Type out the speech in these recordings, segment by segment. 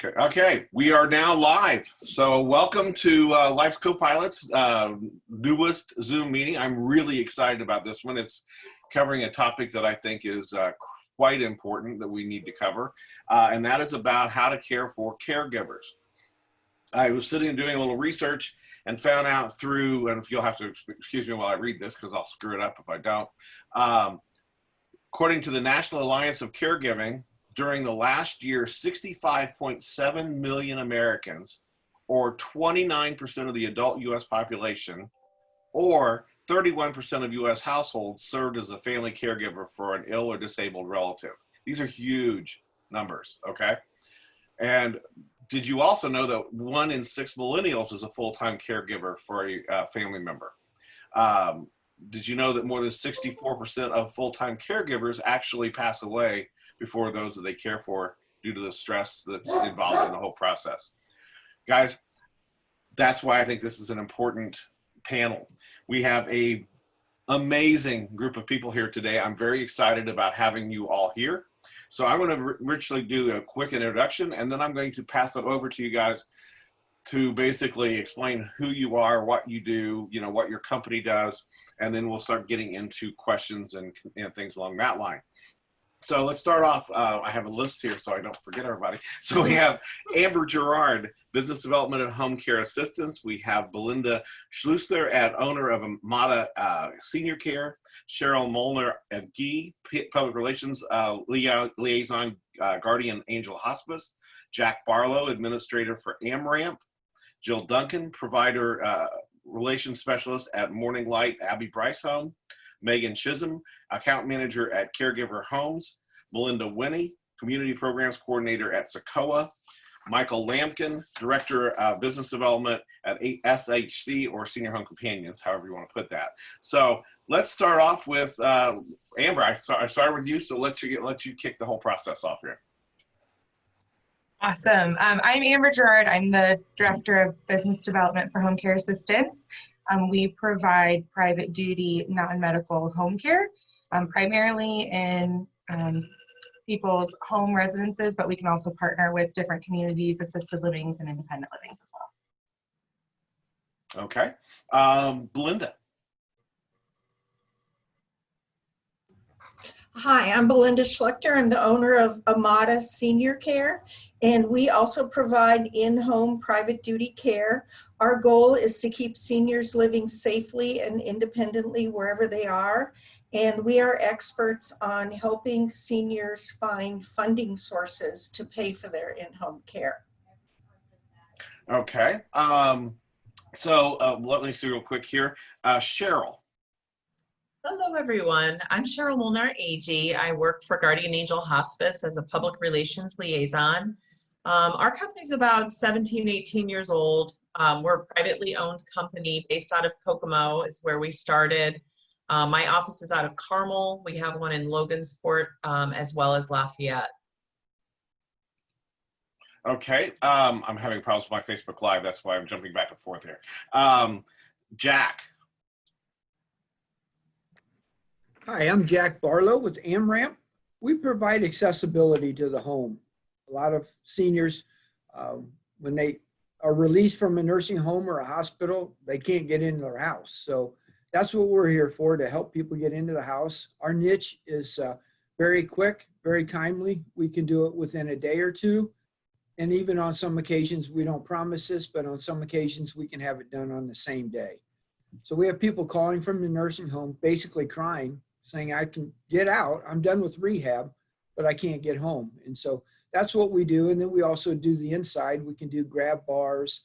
Okay, we are now live. So welcome to Life's Co-Pilot's newest Zoom meeting. I'm really excited about this one. It's covering a topic that I think is quite important that we need to cover, and that is about how to care for caregivers. I was sitting and doing a little research and found out through, and if you'll have to excuse me while I read this because I'll screw it up if I don't. According to the National Alliance of Caregiving, during the last year, 65.7 million Americans, or 29% of the adult U.S. population, or 31% of U.S. households served as a family caregiver for an ill or disabled relative. These are huge numbers, okay? And did you also know that 1 in 6 millennials is a full-time caregiver for a family member? Did you know that more than 64% of full-time caregivers actually pass away before those that they care for due to the stress that's involved in the whole process? Guys, that's why I think this is an important panel. We have an amazing group of people here today. I'm very excited about having you all here. So I'm going to richly do a quick introduction, and then I'm going to pass it over to you guys to basically explain who you are, what you do, you know, what your company does, and then we'll start getting into questions and things along that line. So let's start off. I have a list here so I don't forget everybody. So we have Amber Girard, Business Development and Home Care Assistance. We have Belinda Schluchter, owner of Amada Senior Care. Cheryl Molnar at GE, Public Relations Liaison, Guardian Angel Hospice. Jack Barlow, Administrator for AmRamp. Sill Duncan, Provider Relations Specialist at Morning Light Abbey Bryce Home. Meagan Chisholm, Account Manager at Caregiver Homes. Melinda Winnie, Community Programs Coordinator at Socoa. Michael Lamkin, Director of Business Development at SHC, or Senior Home Companions, however you want to put that. So let's start off with Amber. I started with you, so let you kick the whole process off here. Awesome. I'm Amber Girard. I'm the Director of Business Development for Home Care Assistance. We provide private duty, non-medical home care, primarily in people's home residences, but we can also partner with different communities, assisted livings, and independent livings as well. Okay. Belinda. Hi, I'm Belinda Schluchter. I'm the owner of Amada Senior Care, and we also provide in-home private duty care. Our goal is to keep seniors living safely and independently wherever they are, and we are experts on helping seniors find funding sources to pay for their in-home care. Okay. So let me see real quick here. Cheryl. Hello, everyone. I'm Cheryl Molnar, AG. I work for Guardian Angel Hospice as a public relations liaison. Our company's about 17, 18 years old. We're a privately owned company based out of Kokomo is where we started. My office is out of Carmel. We have one in Logansport, as well as Lafayette. Okay. I'm having problems with my Facebook Live. That's why I'm jumping back and forth here. Jack. Hi, I'm Jack Barlow with AmRamp. We provide accessibility to the home. A lot of seniors, when they are released from a nursing home or a hospital, they can't get into their house. So that's what we're here for, to help people get into the house. Our niche is very quick, very timely. We can do it within a day or two. And even on some occasions, we don't promise this, but on some occasions we can have it done on the same day. So we have people calling from the nursing home, basically crying, saying, I can get out, I'm done with rehab, but I can't get home. And so that's what we do. And then we also do the inside. We can do grab bars,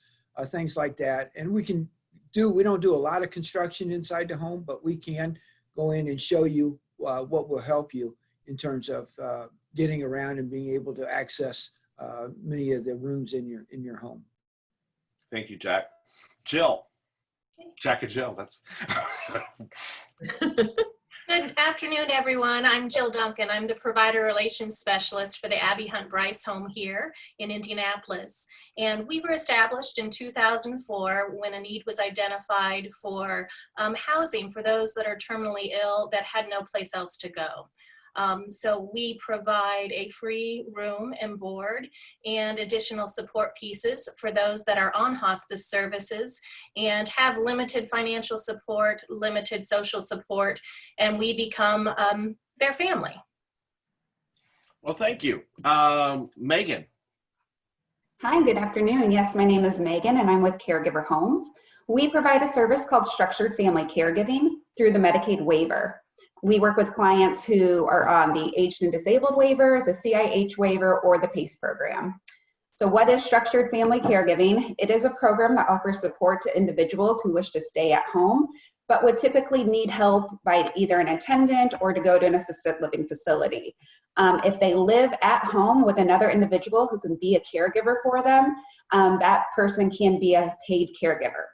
things like that. And we don't do a lot of construction inside the home, but we can go in and show you what will help you in terms of getting around and being able to access many of the rooms in your home. Thank you, Jack. Jill. Jack and Jill, that's... Good afternoon, everyone. I'm Sill Duncan. I'm the Provider Relations Specialist for the Abbey Hunt Bryce Home here in Indianapolis. And we were established in 2004 when a need was identified for housing for those that are terminally ill that had no place else to go. So we provide a free room and board and additional support pieces for those that are on hospice services and have limited financial support, limited social support, and we become their family. Well, thank you. Meagan. Hi, good afternoon. Yes, my name is Meagan and I'm with Caregiver Homes. We provide a service called Structured Family Caregiving through the Medicaid waiver. We work with clients who are on the Aged and Disabled waiver, the CIH waiver, or the PACE program. So what is Structured Family Caregiving? It is a program that offers support to individuals who wish to stay at home, but would typically need help by either an attendant or to go to an assisted living facility. If they live at home with another individual who can be a caregiver for them, that person can be a paid caregiver.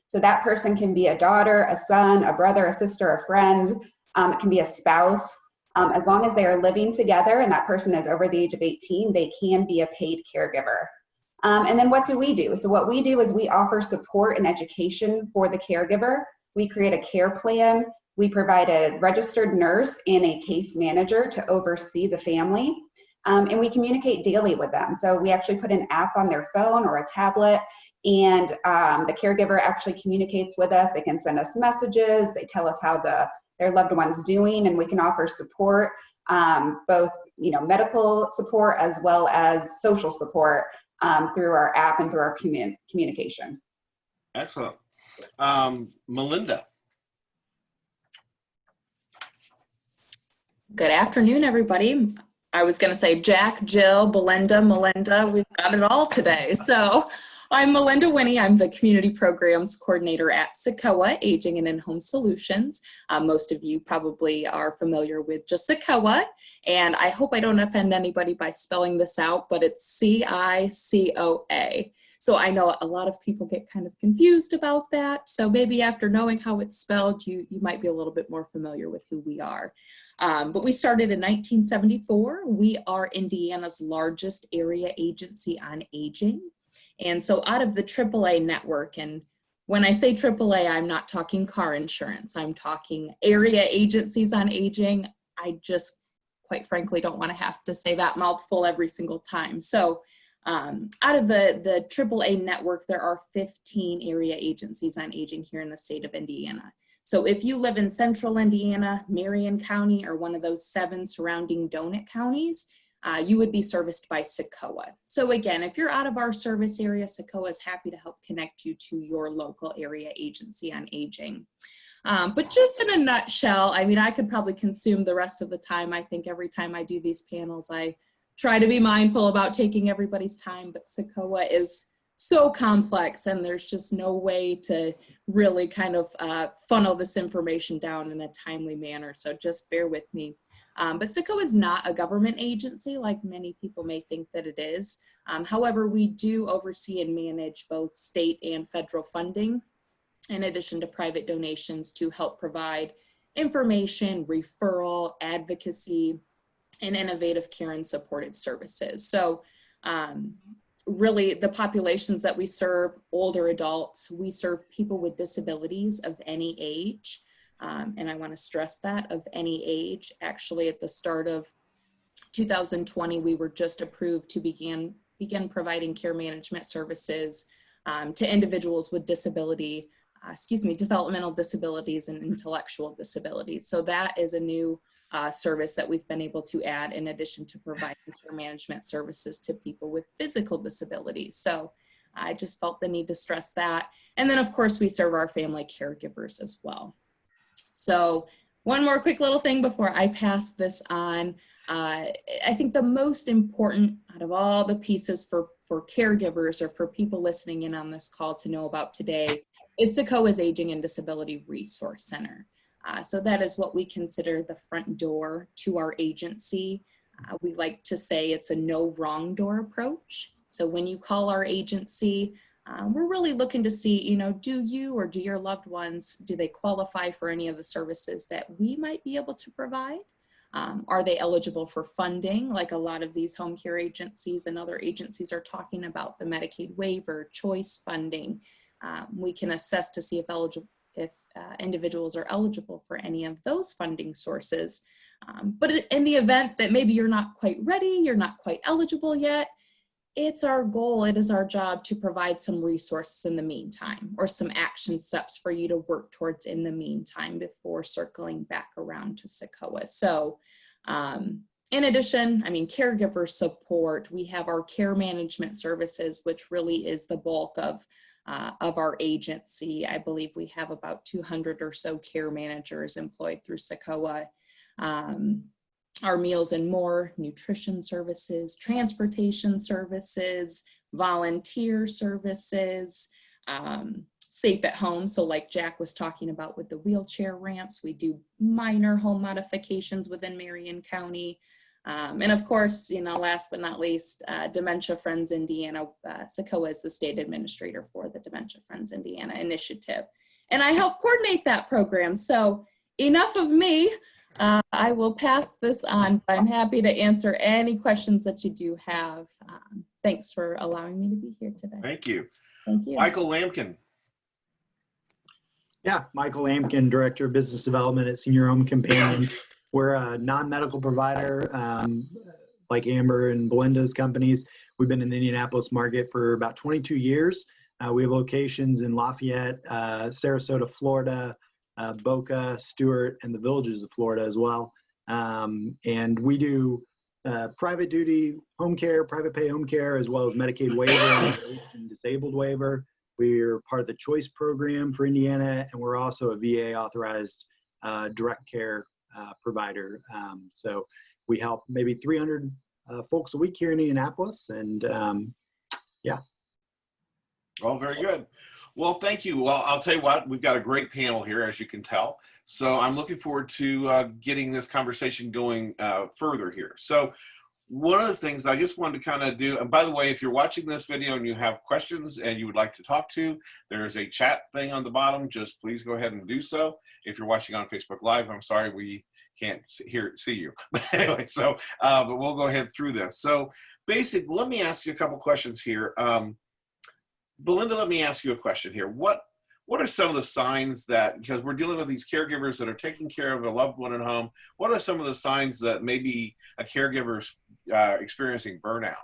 So that person can be a daughter, a son, a brother, a sister, a friend. It can be a spouse. As long as they are living together and that person is over the age of 18, they can be a paid caregiver. And then what do we do? So what we do is we offer support and education for the caregiver. We create a care plan. We provide a registered nurse and a case manager to oversee the family. And we communicate daily with them. So we actually put an app on their phone or a tablet, and the caregiver actually communicates with us. They can send us messages. They tell us how their loved one's doing, and we can offer support, both medical support as well as social support through our app and through our communication. Excellent. Melinda. Good afternoon, everybody. I was going to say Jack, Jill, Belinda, Melinda. We've got it all today. So I'm Melinda Winnie. I'm the Community Programs Coordinator at SACOA, Aging and In-Home Solutions. Most of you probably are familiar with just SACOA, and I hope I don't offend anybody by spelling this out, but it's C-I-C-O-A. So I know a lot of people get kind of confused about that. So maybe after knowing how it's spelled, you might be a little bit more familiar with who we are. But we started in 1974. We are Indiana's largest area agency on aging. And so out of the AAA network, and when I say AAA, I'm not talking car insurance. I'm talking area agencies on aging. I just, quite frankly, don't want to have to say that mouthful every single time. So out of the AAA network, there are 15 area agencies on aging here in the state of Indiana. So if you live in central Indiana, Marion County, or one of those 7 surrounding donut counties, you would be serviced by SACOA. So again, if you're out of our service area, SACOA is happy to help connect you to your local area agency on aging. But just in a nutshell, I mean, I could probably consume the rest of the time. I think every time I do these panels, I try to be mindful about taking everybody's time, but SACOA is so complex and there's just no way to really kind of funnel this information down in a timely manner. So just bear with me. But SACOA is not a government agency like many people may think that it is. However, we do oversee and manage both state and federal funding, in addition to private donations to help provide information, referral, advocacy, and innovative care and supportive services. So really the populations that we serve, older adults, we serve people with disabilities of any age. And I want to stress that, of any age. Actually, at the start of 2020, we were just approved to begin providing care management services to individuals with developmental disabilities and intellectual disabilities. So that is a new service that we've been able to add in addition to providing care management services to people with physical disabilities. So I just felt the need to stress that. And then of course we serve our family caregivers as well. So one more quick little thing before I pass this on. I think the most important out of all the pieces for caregivers or for people listening in on this call to know about today is SACOA's Aging and Disability Resource Center. So that is what we consider the front door to our agency. We like to say it's a no wrong door approach. So when you call our agency, we're really looking to see, do you or do your loved ones, do they qualify for any of the services that we might be able to provide? Are they eligible for funding, like a lot of these home care agencies and other agencies are talking about, the Medicaid waiver, choice funding? We can assess to see if individuals are eligible for any of those funding sources. But in the event that maybe you're not quite ready, you're not quite eligible yet, it's our goal, it is our job to provide some resources in the meantime, or some action steps for you to work towards in the meantime before circling back around to SECOA. So in addition, I mean, caregiver support, we have our care management services, which really is the bulk of our agency. I believe we have about 200 or so care managers employed through SECOA. Our meals and more, nutrition services, transportation services, volunteer services, safe at home. So like Jack was talking about with the wheelchair ramps, we do minor home modifications within Marion County. And of course, you know, last but not least, Dementia Friends Indiana. SECOA is the state administrator for the Dementia Friends Indiana initiative. And I help coordinate that program. So enough of me. I will pass this on, but I'm happy to answer any questions that you do have. Thanks for allowing me to be here today. Thank you. Thank you. Michael Lamkin. Yeah, Michael Lamkin, Director of Business Development at Senior Home Companion. We're a non-medical provider, like Amber and Belinda's companies. We've been in the Indianapolis market for about 22 years. We have locations in Lafayette, Sarasota, Florida, Boca, Stewart, and the Villages of Florida as well. And we do private duty home care, private pay home care, as well as Medicaid waiver and disabled waiver. We're part of the CHOICE program for Indiana, and we're also a VA authorized direct care provider. So we help maybe 300 folks a week here in Indianapolis, and yeah. Oh, very good. Well, thank you. Well, I'll tell you what, we've got a great panel here, as you can tell. So I'm looking forward to getting this conversation going further here. So one of the things I just wanted to kind of do, and by the way, if you're watching this video and you have questions and you would like to talk to, there is a chat thing on the bottom. Just please go ahead and do so. If you're watching on Facebook Live, I'm sorry, we can't see you. But anyway, so, but we'll go ahead through this. So basically, let me ask you a couple questions here. Belinda, let me ask you a question here. What are some of the signs that, because we're dealing with these caregivers that are taking care of a loved one at home, what are some of the signs that maybe a caregiver's experiencing burnout?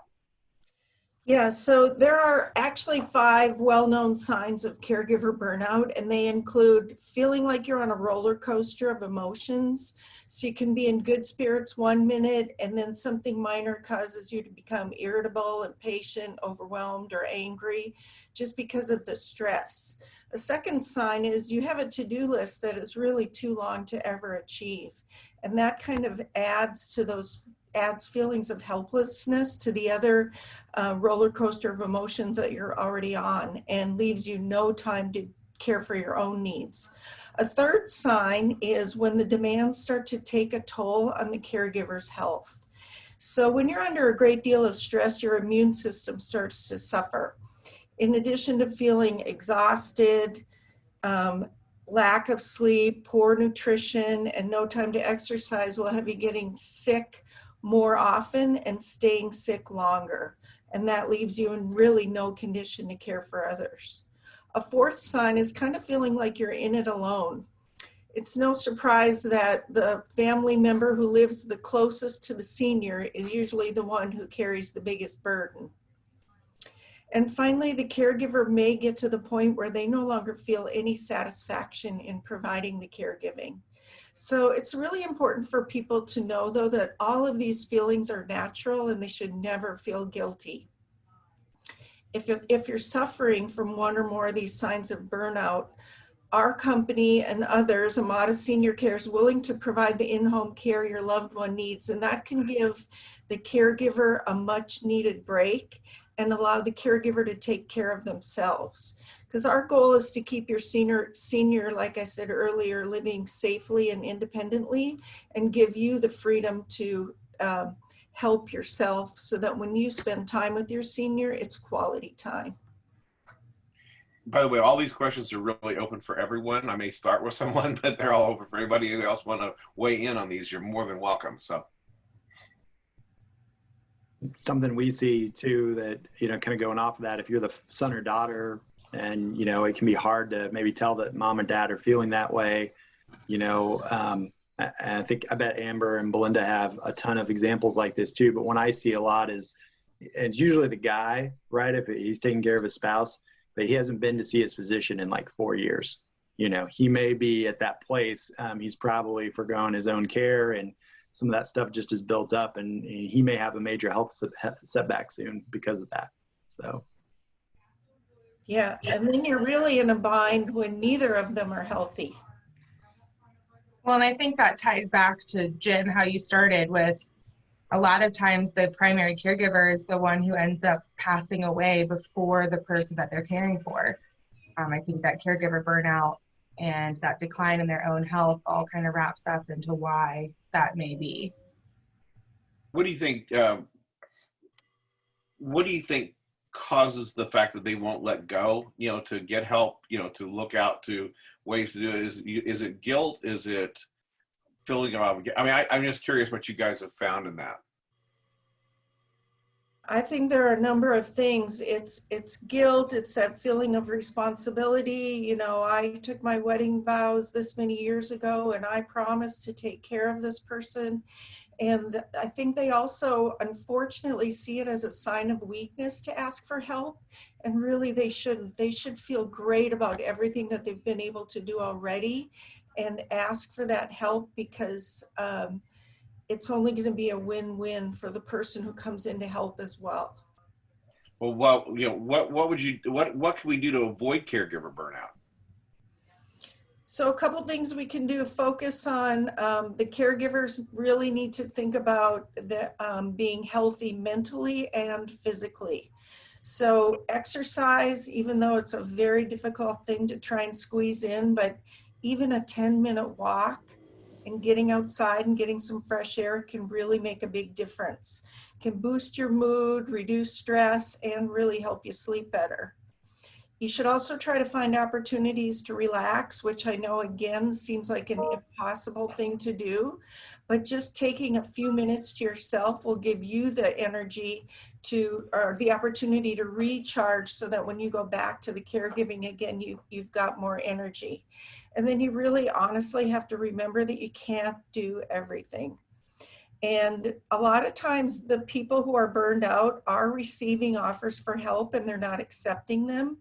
Yeah, so there are actually 5 well-known signs of caregiver burnout, and they include feeling like you're on a roller coaster of emotions. So you can be in good spirits one minute, and then something minor causes you to become irritable, impatient, overwhelmed, or angry just because of the stress. A second sign is you have a to-do list that is really too long to ever achieve. And that kind of adds feelings of helplessness to the other roller coaster of emotions that you're already on, and leaves you no time to care for your own needs. A third sign is when the demands start to take a toll on the caregiver's health. So when you're under a great deal of stress, your immune system starts to suffer. In addition to feeling exhausted, lack of sleep, poor nutrition, and no time to exercise will have you getting sick more often and staying sick longer. And that leaves you in really no condition to care for others. A fourth sign is kind of feeling like you're in it alone. It's no surprise that the family member who lives the closest to the senior is usually the one who carries the biggest burden. And finally, the caregiver may get to the point where they no longer feel any satisfaction in providing the caregiving. So it's really important for people to know, though, that all of these feelings are natural and they should never feel guilty. If you're suffering from one or more of these signs of burnout, our company and others, Amada Senior Care, is willing to provide the in-home care your loved one needs, and that can give the caregiver a much needed break and allow the caregiver to take care of themselves. Because our goal is to keep your senior, like I said earlier, living safely and independently, and give you the freedom to help yourself so that when you spend time with your senior, it's quality time. By the way, all these questions are really open for everyone. I may start with someone, but they're all open for anybody who else want to weigh in on these. You're more than welcome. So. Something we see too that, kind of going off of that, if you're the son or daughter and, it can be hard to maybe tell that mom and dad are feeling that way, And I bet Amber and Belinda have a ton of examples like this too. But when I see a lot is, it's usually the guy, right? If he's taking care of his spouse, but he hasn't been to see his physician in like 4 years. You know, he may be at that place. He's probably forgone his own care, and some of that stuff just is built up, and he may have a major health setback soon because of that. So. Yeah, and then you're really in a bind when neither of them are healthy. Well, and I think that ties back to Jim, how you started with a lot of times the primary caregiver is the one who ends up passing away before the person that they're caring for. I think that caregiver burnout and that decline in their own health all kind of wraps up into why that may be. What do you think? What do you think causes the fact that they won't let go? You know, to get help. You know, to look out to ways to do it. Is it guilt? Is it feeling of obligation? I mean, I'm just curious what you guys have found in that. I think there are a number of things. It's guilt. It's that feeling of responsibility. You know, I took my wedding vows this many years ago, and I promised to take care of this person. And I think they also, unfortunately, see it as a sign of weakness to ask for help. And really, they shouldn't. They should feel great about everything that they've been able to do already and ask for that help, because it's only going to be a win-win for the person who comes in to help as well. Well, what can we do to avoid caregiver burnout? So a couple things we can do. Focus on the caregivers really need to think about being healthy mentally and physically. So exercise, even though it's a very difficult thing to try and squeeze in, but even a 10-minute walk and getting outside and getting some fresh air can really make a big difference. Can boost your mood, reduce stress, and really help you sleep better. You should also try to find opportunities to relax, which I know again seems like an impossible thing to do, but just taking a few minutes to yourself will give you the energy or the opportunity to recharge, so that when you go back to the caregiving again, you've got more energy. And then you really honestly have to remember that you can't do everything. And a lot of times the people who are burned out are receiving offers for help and they're not accepting them.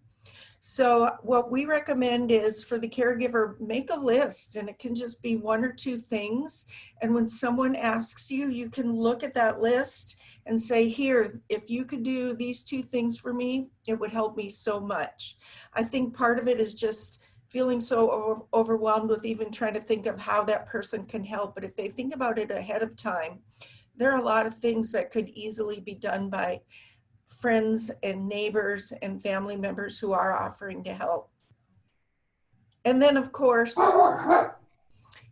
So what we recommend is for the caregiver, make a list, and it can just be 1 or 2 things. And when someone asks you, you can look at that list and say, here, if you could do these 2 things for me, it would help me so much. I think part of it is just feeling so overwhelmed with even trying to think of how that person can help. But if they think about it ahead of time, there are a lot of things that could easily be done by friends and neighbors and family members who are offering to help. And then of course,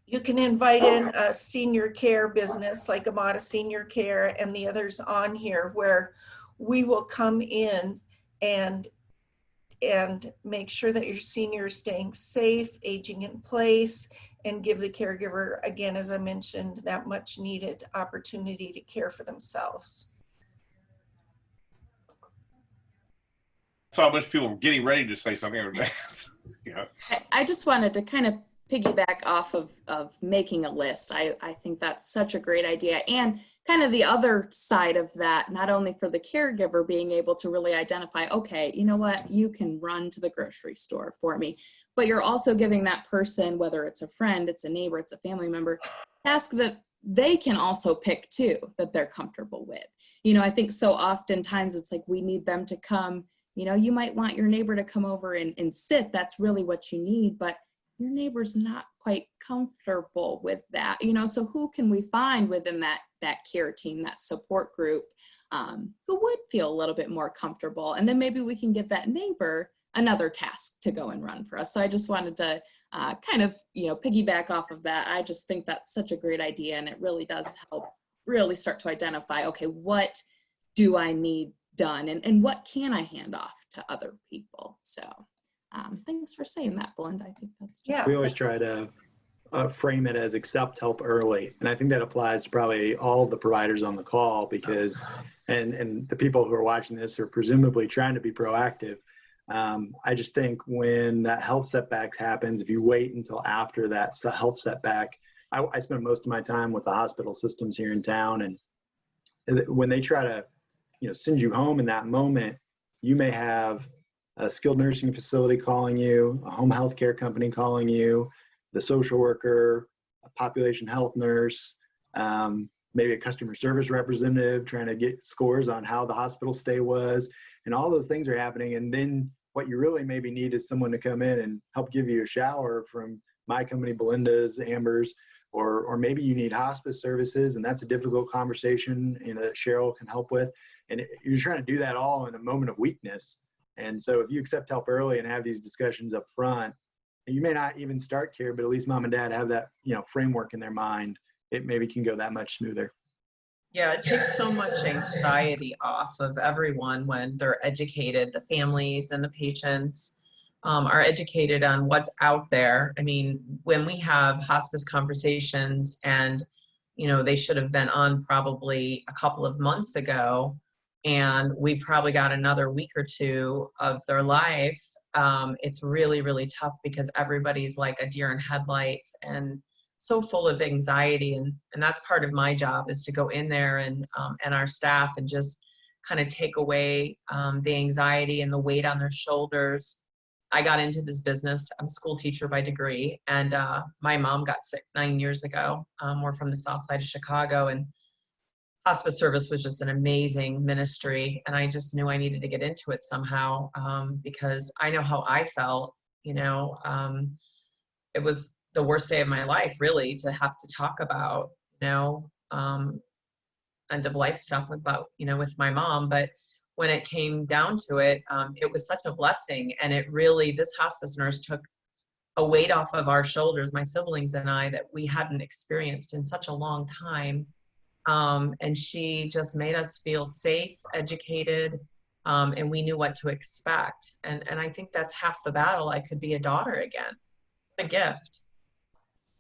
you can invite in a senior care business like Amada Senior Care and the others on here, where we will come in and make sure that your senior is staying safe, aging in place, and give the caregiver, again, as I mentioned, that much needed opportunity to care for themselves. Saw a bunch of people getting ready to say something. Yeah. I just wanted to kind of piggyback off of making a list. I think that's such a great idea. And kind of the other side of that, not only for the caregiver being able to really identify, okay, you know what, you can run to the grocery store for me, but you're also giving that person, whether it's a friend, it's a neighbor, it's a family member, task that they can also pick too, that they're comfortable with. You know, I think so oftentimes it's like we need them to come. You know, you might want your neighbor to come over and sit. That's really what you need, but your neighbor's not quite comfortable with that. You know, so who can we find within that care team, that support group, who would feel a little bit more comfortable? And then maybe we can give that neighbor another task to go and run for us. So I just wanted to kind of, you know, piggyback off of that. I just think that's such a great idea, and it really does help really start to identify, okay, what do I need done, and what can I hand off to other people? So thanks for saying that, Belinda. I think that's just We always try to frame it as accept help early, and I think that applies to probably all the providers on the call, because and the people who are watching this are presumably trying to be proactive. I just think when that health setback happens, if you wait until after that health setback, I spend most of my time with the hospital systems here in town, and when they try to, send you home in that moment, you may have a skilled nursing facility calling you, a home health care company calling you, the social worker, a population health nurse, maybe a customer service representative trying to get scores on how the hospital stay was, and all those things are happening. And then what you really maybe need is someone to come in and help give you a shower from my company, Belinda's, Amber's, or maybe you need hospice services, and that's a difficult conversation that Cheryl can help with. And you're trying to do that all in a moment of weakness. And so if you accept help early and have these discussions up front, you may not even start care, but at least mom and dad have that, framework in their mind. It maybe can go that much smoother. Yeah, it takes so much anxiety off of everyone when they're educated. The families and the patients are educated on what's out there. I mean, when we have hospice conversations and, they should have been on probably a couple of months ago, and we've probably got another week or two of their life, it's really, really tough because everybody's like a deer in headlights and so full of anxiety. And that's part of my job, is to go in there and our staff and just kind of take away the anxiety and the weight on their shoulders. I got into this business. I'm a school teacher by degree, and my mom got sick 9 years ago. We're from the south side of Chicago, and hospice service was just an amazing ministry. And I just knew I needed to get into it somehow, because I know how I felt. It was the worst day of my life, really, to have to talk about, end of life stuff about, with my mom. But when it came down to it, it was such a blessing. And it really, this hospice nurse took a weight off of our shoulders, my siblings and I, that we hadn't experienced in such a long time. And she just made us feel safe, educated, and we knew what to expect. And I think that's half the battle. I could be a daughter again. What a gift.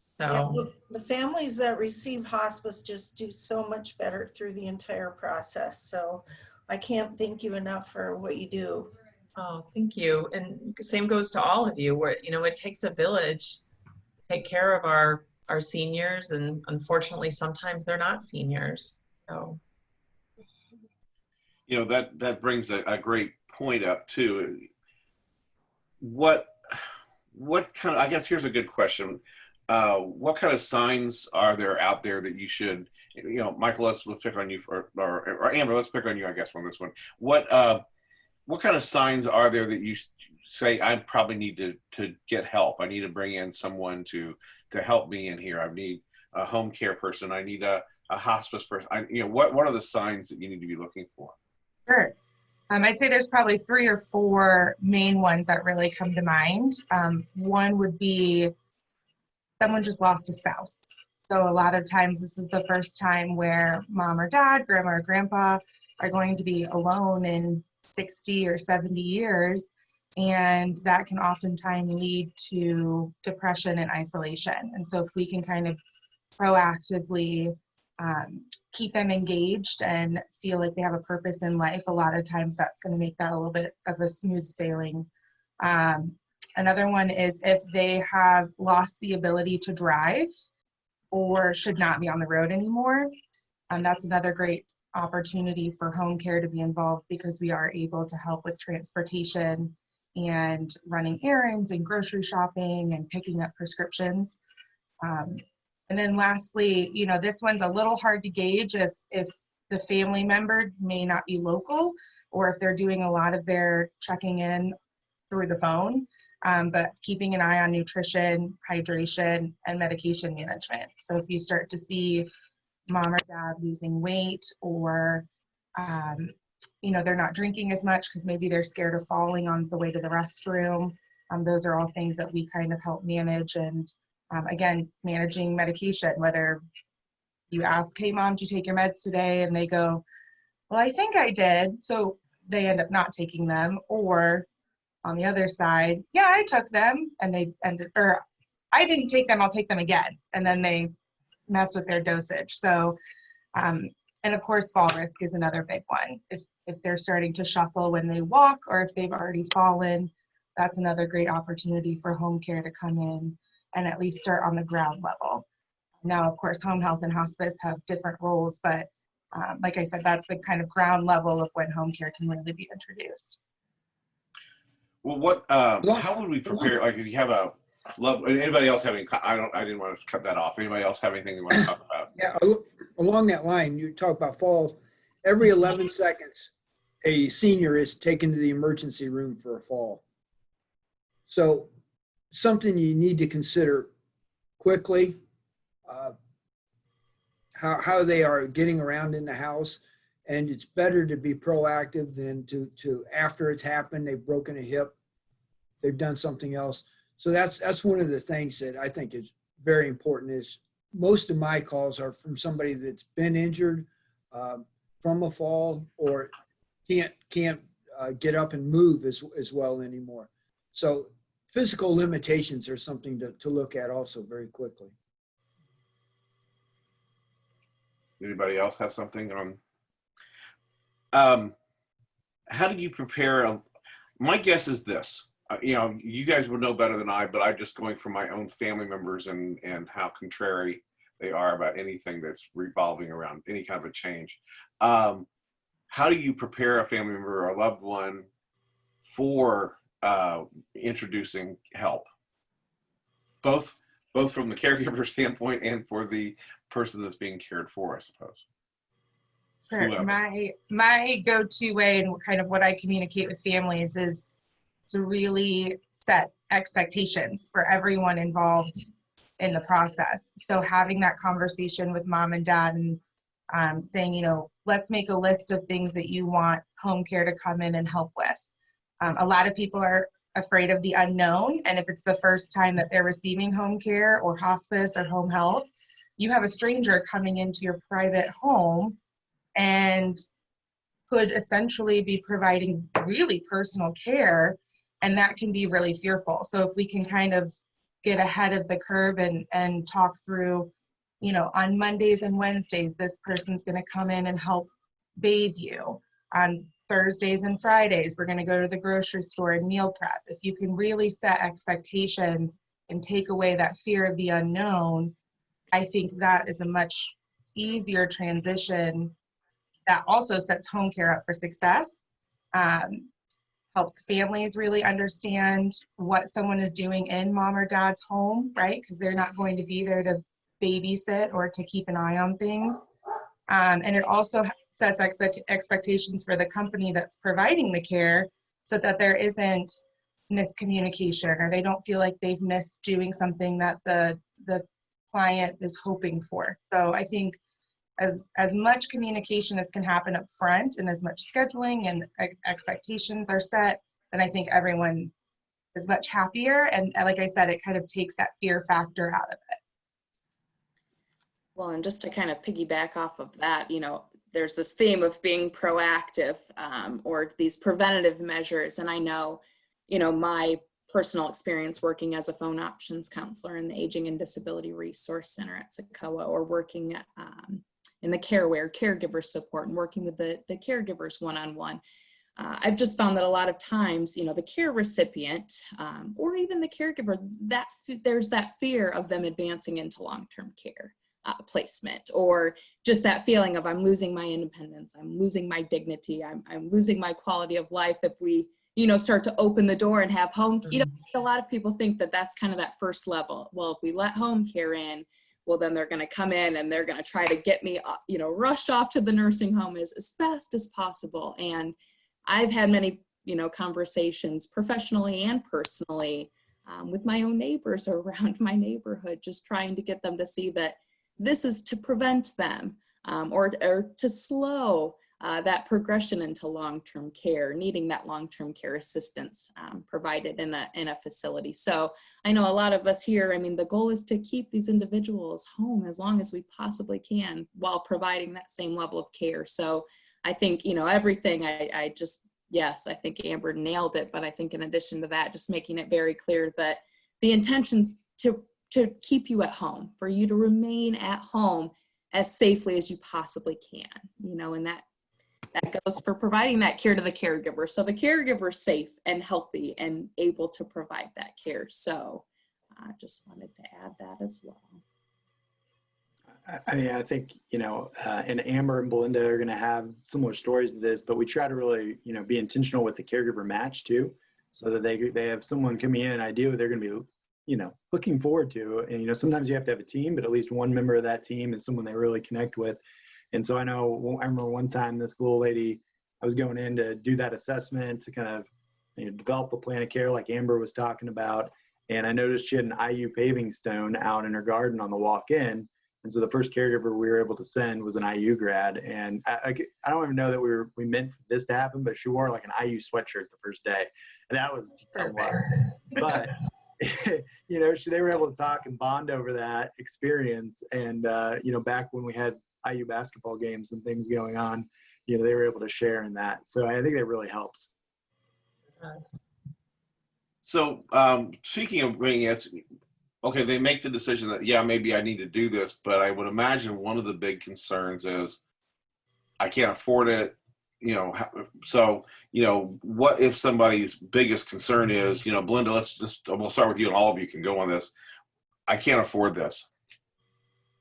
So yeah, the families that receive hospice just do so much better through the entire process. So I can't thank you enough for what you do. Oh, thank you. And same goes to all of you, where, it takes a village to take care of our seniors. And unfortunately, sometimes they're not seniors. So, that brings a great point up too. What kind of, I guess here's a good question. What kind of signs are there out there that you should, Michael, let's pick on you or Amber, let's pick on you, I guess, on this one. What kind of signs are there that you say, I probably need to get help? I need to bring in someone to help me in here. I need a home care person. I need a hospice person. What are the signs that you need to be looking for? Sure. I'd say there's probably 3 or 4 main ones that really come to mind. One would be someone just lost a spouse. So a lot of times this is the first time where mom or dad, grandma or grandpa are going to be alone in 60 or 70 years. And that can oftentimes lead to depression and isolation. And so if we can kind of proactively keep them engaged and feel like they have a purpose in life, a lot of times that's going to make that a little bit of a smooth sailing. Another one is if they have lost the ability to drive or should not be on the road anymore. That's another great opportunity for home care to be involved, because we are able to help with transportation and running errands and grocery shopping and picking up prescriptions. And then lastly, this one's a little hard to gauge if the family member may not be local, or if they're doing a lot of their checking in through the phone, but keeping an eye on nutrition, hydration, and medication management. So if you start to see mom or dad losing weight, or they're not drinking as much because maybe they're scared of falling on the way to the restroom, those are all things that we kind of help manage. And again, managing medication, whether you ask, hey mom, did you take your meds today? And they go, well, I think I did. So they end up not taking them. Or on the other side, yeah, I took them, and or I didn't take them, I'll take them again. And then they mess with their dosage. So, and of course, fall risk is another big one. If they're starting to shuffle when they walk, or if they've already fallen, that's another great opportunity for home care to come in and at least start on the ground level. Now, of course, home health and hospice have different roles, but like I said, that's the kind of ground level of when home care can really be introduced. Well, how would we prepare, like if you have a anybody else have any, I didn't want to cut that off. Anybody else have anything they want to talk about? Yeah, along that line, you talk about fall. Every 11 seconds, a senior is taken to the emergency room for a fall. So something you need to consider quickly, how they are getting around in the house. And it's better to be proactive than to after it's happened, they've broken a hip, they've done something else. So that's one of the things that I think is very important. Is most of my calls are from somebody that's been injured from a fall or can't get up and move as well anymore. So physical limitations are something to look at also very quickly. Anybody else have something on? How do you prepare? My guess is this. You guys would know better than I, but I'm just going from my own family members and how contrary they are about anything that's revolving around any kind of a change. How do you prepare a family member or a loved one for introducing help? Both from the caregiver standpoint and for the person that's being cared for, I suppose. Sure. My go-to way and kind of what I communicate with families is to really set expectations for everyone involved in the process. So having that conversation with mom and dad and saying, let's make a list of things that you want home care to come in and help with. A lot of people are afraid of the unknown. And if it's the first time that they're receiving home care or hospice or home health, you have a stranger coming into your private home and could essentially be providing really personal care, and that can be really fearful. So if we can kind of get ahead of the curve and talk through, on Mondays and Wednesdays, this person's going to come in and help bathe you. On Thursdays and Fridays, we're going to go to the grocery store and meal prep. If you can really set expectations and take away that fear of the unknown, I think that is a much easier transition that also sets home care up for success, helps families really understand what someone is doing in mom or dad's home, right? Because they're not going to be there to babysit or to keep an eye on things. And it also sets expectations for the company that's providing the care so that there isn't miscommunication or they don't feel like they've missed doing something that the client is hoping for. So I think as much communication as can happen up front and as much scheduling and expectations are set, then I think everyone is much happier. And like I said, it kind of takes that fear factor out of it. Well, and just to kind of piggyback off of that, there's this theme of being proactive or these preventative measures. And I know, my personal experience working as a phone options counselor in the Aging and Disability Resource Center at SACOA, or working in the caregiver support and working with the caregivers one-on-one. I've just found that a lot of times, the care recipient or even the caregiver, there's that fear of them advancing into long-term care placement, or just that feeling of I'm losing my independence, I'm losing my dignity, I'm losing my quality of life if we start to open the door and have home. A lot of people think that that's kind of that first level. Well, if we let home care in, well, then they're going to come in and they're going to try to get me, rushed off to the nursing home as fast as possible. And I've had many, conversations professionally and personally with my own neighbors around my neighborhood, just trying to get them to see that this is to prevent them or to slow that progression into long-term care, needing that long-term care assistance provided in a facility. So I know a lot of us here, the goal is to keep these individuals home as long as we possibly can while providing that same level of care. So I think, everything yes, I think Amber nailed it, but I think in addition to that, just making it very clear that the intention's to keep you at home, for you to remain at home as safely as you possibly can, and that goes for providing that care to the caregiver. So the caregiver's safe and healthy and able to provide that care. So I just wanted to add that as well. I mean, I think, and Amber and Belinda are going to have similar stories to this, but we try to really, be intentional with the caregiver match too, so that they have someone coming in, ideally they're going to be, looking forward to. And, sometimes you have to have a team, but at least one member of that team is someone they really connect with. And so I remember one time this little lady, I was going in to do that assessment to kind of develop a plan of care like Amber was talking about. And I noticed she had an IU paving stone out in her garden on the walk-in. And so the first caregiver we were able to send was an IU grad. And I don't even know that we meant this to happen, but she wore like an IU sweatshirt the first day. And that was a lot. But, they were able to talk and bond over that experience. And, back when we had IU basketball games and things going on, they were able to share in that. So I think that really helps. So speaking of bringing it, okay, they make the decision that, yeah, maybe I need to do this, but I would imagine one of the big concerns is I can't afford it. So, what if somebody's biggest concern is, Belinda, we'll start with you and all of you can go on this. I can't afford this.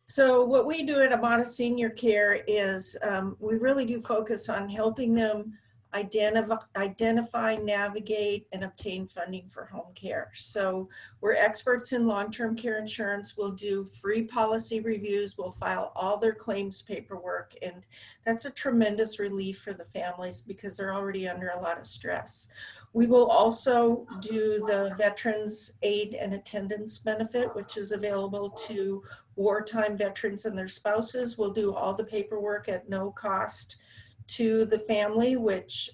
So what we do at Amada Senior Care is we really do focus on helping them identify, navigate, and obtain funding for home care. So we're experts in long-term care insurance. We'll do free policy reviews. We'll file all their claims paperwork. And that's a tremendous relief for the families because they're already under a lot of stress. We will also do the Veterans Aid and Attendance Benefit, which is available to wartime veterans and their spouses. We'll do all the paperwork at no cost to the family, which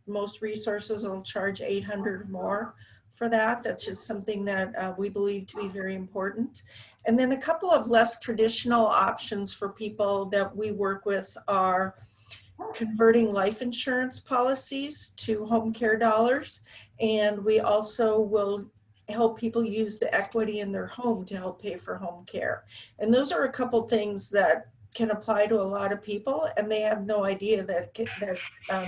most resources will charge $800 more for that. That's just something that we believe to be very important. And then a couple of less traditional options for people that we work with are converting life insurance policies to home care dollars. And we also will help people use the equity in their home to help pay for home care. And those are a couple things that can apply to a lot of people, and they have no idea that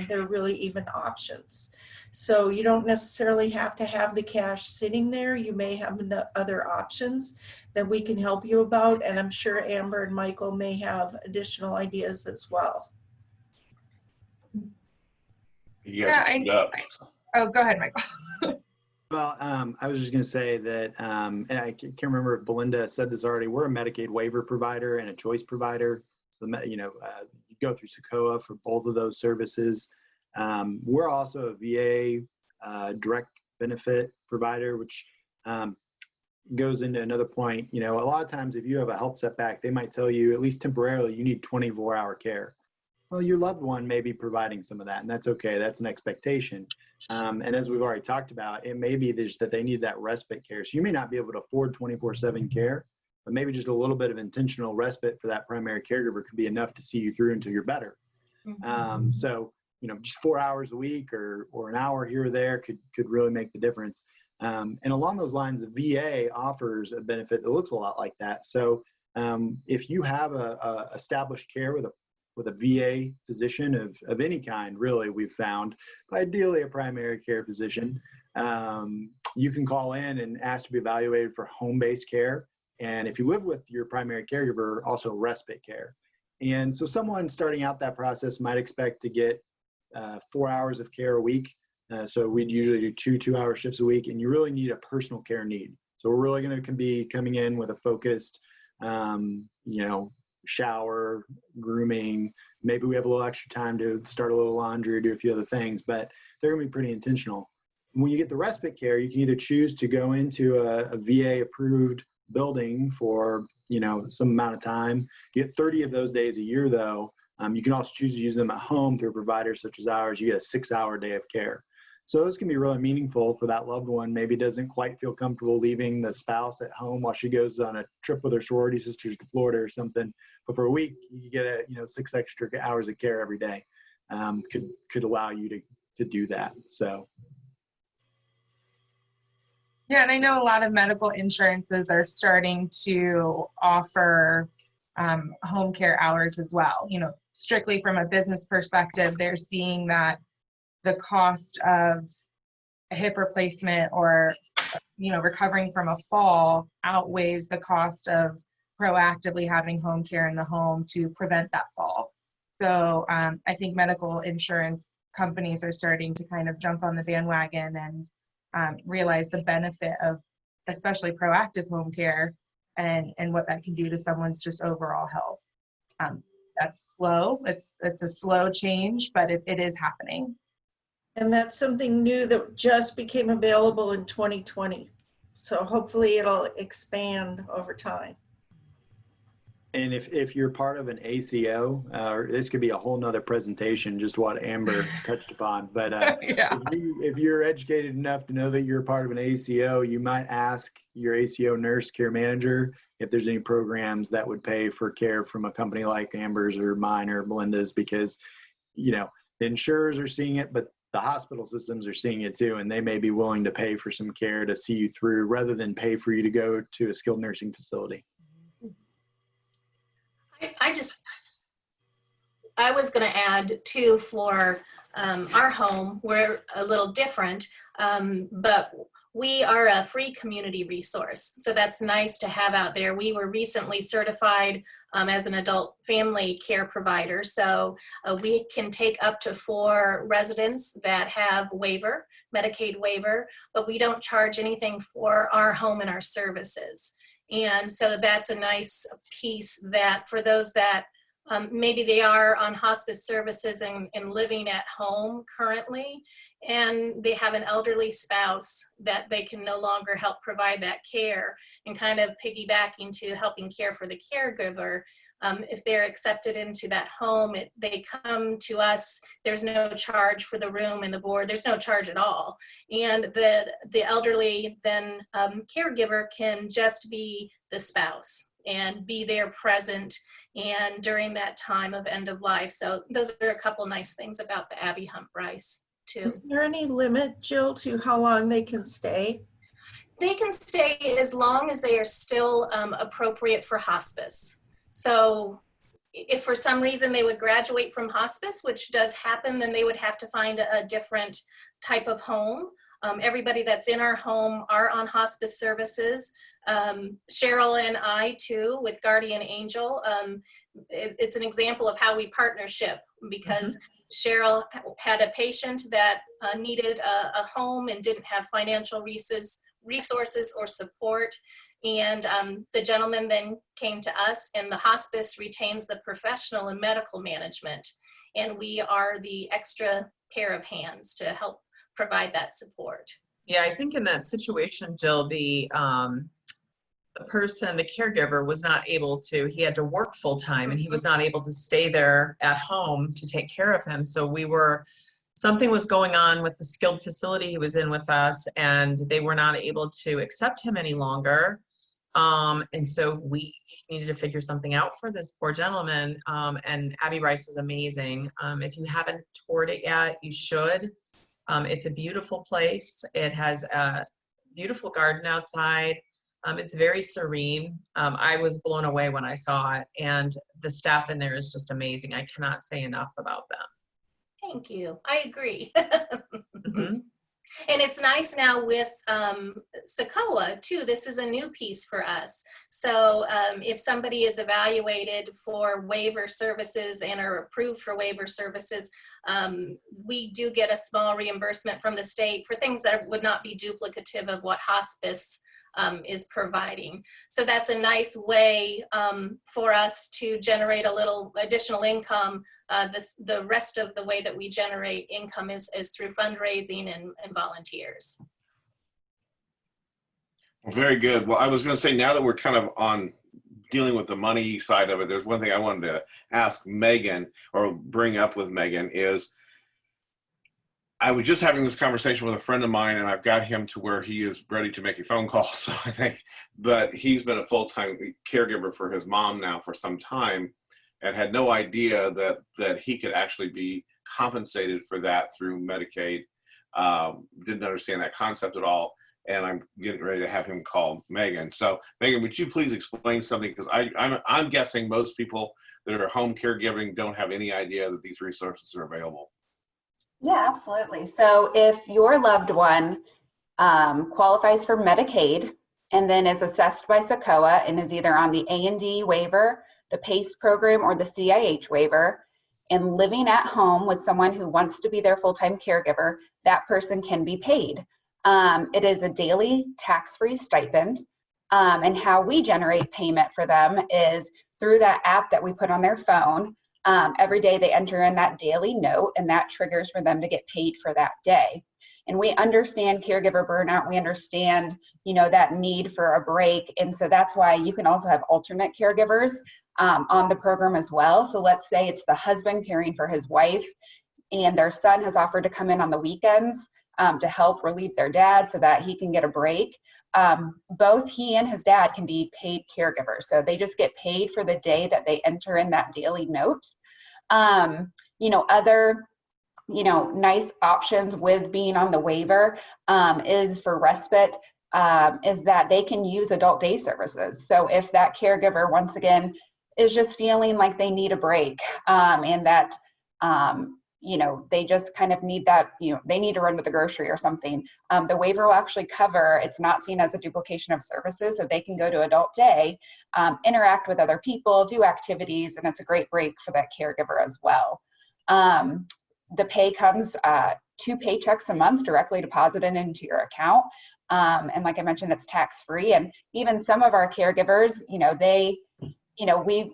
they're really even options. So you don't necessarily have to have the cash sitting there. You may have other options that we can help you about, and I'm sure Amber and Michael may have additional ideas as well. Oh, go ahead, Michael. Well, I was just going to say that, and I can't remember if Belinda said this already, we're a Medicaid waiver provider and a choice provider. So, you go through SECOA for both of those services. We're also a VA direct benefit provider, which goes into another point. A lot of times if you have a health setback, they might tell you, at least temporarily, you need 24-hour care. Well, your loved one may be providing some of that, and that's okay. That's an expectation. And as we've already talked about, it may be just that they need that respite care. So you may not be able to afford 24/7 care, but maybe just a little bit of intentional respite for that primary caregiver could be enough to see you through until you're better. Mm-hmm. So, just 4 hours a week or an hour here or there could really make the difference. And along those lines, the VA offers a benefit that looks a lot like that. So if you have a established care with a VA physician of any kind, really, we've found, but ideally a primary care physician, you can call in and ask to be evaluated for home-based care. And if you live with your primary caregiver, also respite care. And so someone starting out that process might expect to get 4 hours of care a week. So we'd usually do 2 2-hour shifts a week, and you really need a personal care need. So we're really going to be coming in with a focused, shower, grooming. Maybe we have a little extra time to start a little laundry or do a few other things, but they're going to be pretty intentional. When you get the respite care, you can either choose to go into a VA approved building for, some amount of time. You get 30 of those days a year though. You can also choose to use them at home through providers such as ours. You get a 6-hour day of care. So those can be really meaningful for that loved one. Maybe doesn't quite feel comfortable leaving the spouse at home while she goes on a trip with her sorority sisters to Florida or something. But for a week, you get 6 extra hours of care every day. Could allow you to do that. So. Yeah, and I know a lot of medical insurances are starting to offer home care hours as well. Strictly from a business perspective, they're seeing that the cost of a hip replacement or recovering from a fall outweighs the cost of proactively having home care in the home to prevent that fall. So I think medical insurance companies are starting to kind of jump on the bandwagon and realize the benefit of especially proactive home care and what that can do to someone's just overall health. That's slow. It's a slow change, but it is happening. And that's something new that just became available in 2020. So hopefully it'll expand over time. And if you're part of an ACO, this could be a whole nother presentation, just what Amber touched upon. But Yeah. if you're educated enough to know that you're part of an ACO, you might ask your ACO nurse care manager if there's any programs that would pay for care from a company like Amber's or mine or Melinda's, because, you know, the insurers are seeing it, but the hospital systems are seeing it too, and they may be willing to pay for some care to see you through rather than pay for you to go to a skilled nursing facility. I was going to add too, for our home, we're a little different, but we are a free community resource. So that's nice to have out there. We were recently certified as an adult family care provider. So we can take up to 4 residents that have waiver, Medicaid waiver, but we don't charge anything for our home and our services. And so that's a nice piece that for those that maybe they are on hospice services and living at home currently, and they have an elderly spouse that they can no longer help provide that care, and kind of piggybacking to helping care for the caregiver. If they're accepted into that home, they come to us. There's no charge for the room and the board. There's no charge at all. And the elderly then caregiver can just be the spouse and be there present and during that time of end of life. So those are a couple nice things about the Abby Hunt Bryce too. Is there any limit, Jill, to how long they can stay? They can stay as long as they are still appropriate for hospice. So if for some reason they would graduate from hospice, which does happen, then they would have to find a different type of home. Everybody that's in our home are on hospice services. Cheryl and I too, with Guardian Angel, it's an example of how we partnership, because Cheryl had a patient that needed a home and didn't have financial resources or support. And the gentleman then came to us, and the hospice retains the professional and medical management. And we are the extra pair of hands to help provide that support. Yeah, I think in that situation, Jill, the person, the caregiver, was not able to, he had to work full time, and he was not able to stay there at home to take care of him. So something was going on with the skilled facility he was in with us, and they were not able to accept him any longer. And so we needed to figure something out for this poor gentleman. And Abby Rice was amazing. If you haven't toured it yet, you should. It's a beautiful place. It has a beautiful garden outside. It's very serene. I was blown away when I saw it, and the staff in there is just amazing. I cannot say enough about them. Thank you. I agree. And it's nice now with SACOA too. This is a new piece for us. So if somebody is evaluated for waiver services and are approved for waiver services, we do get a small reimbursement from the state for things that would not be duplicative of what hospice is providing. So that's a nice way for us to generate a little additional income. The rest of the way that we generate income is through fundraising and volunteers. Very good. Well, I was going to say, now that we're kind of on dealing with the money side of it, there's one thing I wanted to ask Meagan, or bring up with Meagan, is I was just having this conversation with a friend of mine, and I've got him to where he is ready to make a phone call. So I think, but he's been a full-time caregiver for his mom now for some time, and had no idea that he could actually be compensated for that through Medicaid. Didn't understand that concept at all. And I'm getting ready to have him call Meagan. So Meagan, would you please explain something? Because I'm guessing most people that are home caregiving don't have any idea that these resources are available. Yeah, absolutely. So if your loved one qualifies for Medicaid, and then is assessed by SACOA and is either on the A&D waiver, the PACE program, or the CIH waiver, and living at home with someone who wants to be their full-time caregiver, that person can be paid. It is a daily tax-free stipend, and how we generate payment for them is through that app that we put on their phone. Every day they enter in that daily note, and that triggers for them to get paid for that day. And we understand caregiver burnout. We understand, that need for a break. And so that's why you can also have alternate caregivers on the program as well. So let's say it's the husband caring for his wife and their son has offered to come in on the weekends to help relieve their dad so that he can get a break. Both he and his dad can be paid caregivers. So they just get paid for the day that they enter in that daily note. Other nice options with being on the waiver is for respite, is that they can use adult day services. So if that caregiver, once again, is just feeling like they need a break and that, they just kind of need that, they need to run to the grocery or something, the waiver will actually cover, it's not seen as a duplication of services, so they can go to adult day, interact with other people, do activities, and it's a great break for that caregiver as well. The pay comes 2 paychecks a month directly deposited into your account. And like I mentioned, it's tax-free. And even some of our caregivers,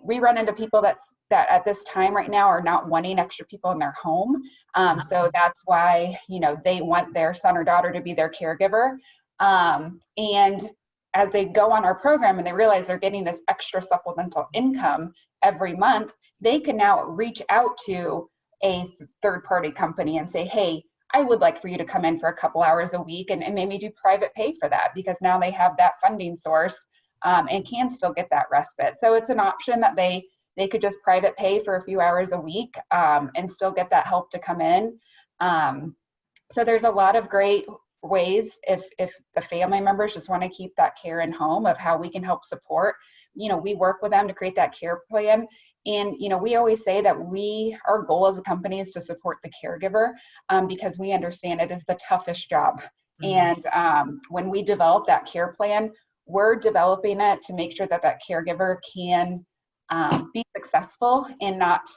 we run into people that at this time right now are not wanting extra people in their home. So that's why, they want their son or daughter to be their caregiver. And as they go on our program and they realize they're getting this extra supplemental income every month, they can now reach out to a third-party company and say, hey, I would like for you to come in for a couple hours a week and maybe do private pay for that, because now they have that funding source and can still get that respite. So it's an option that they could just private pay for a few hours a week and still get that help to come in. So there's a lot of great ways if the family members just want to keep that care in home of how we can help support. We work with them to create that care plan. And, we always say that our goal as a company is to support the caregiver because we understand it is the toughest job. Mm-hmm. And when we develop that care plan, we're developing it to make sure that that caregiver can be successful and not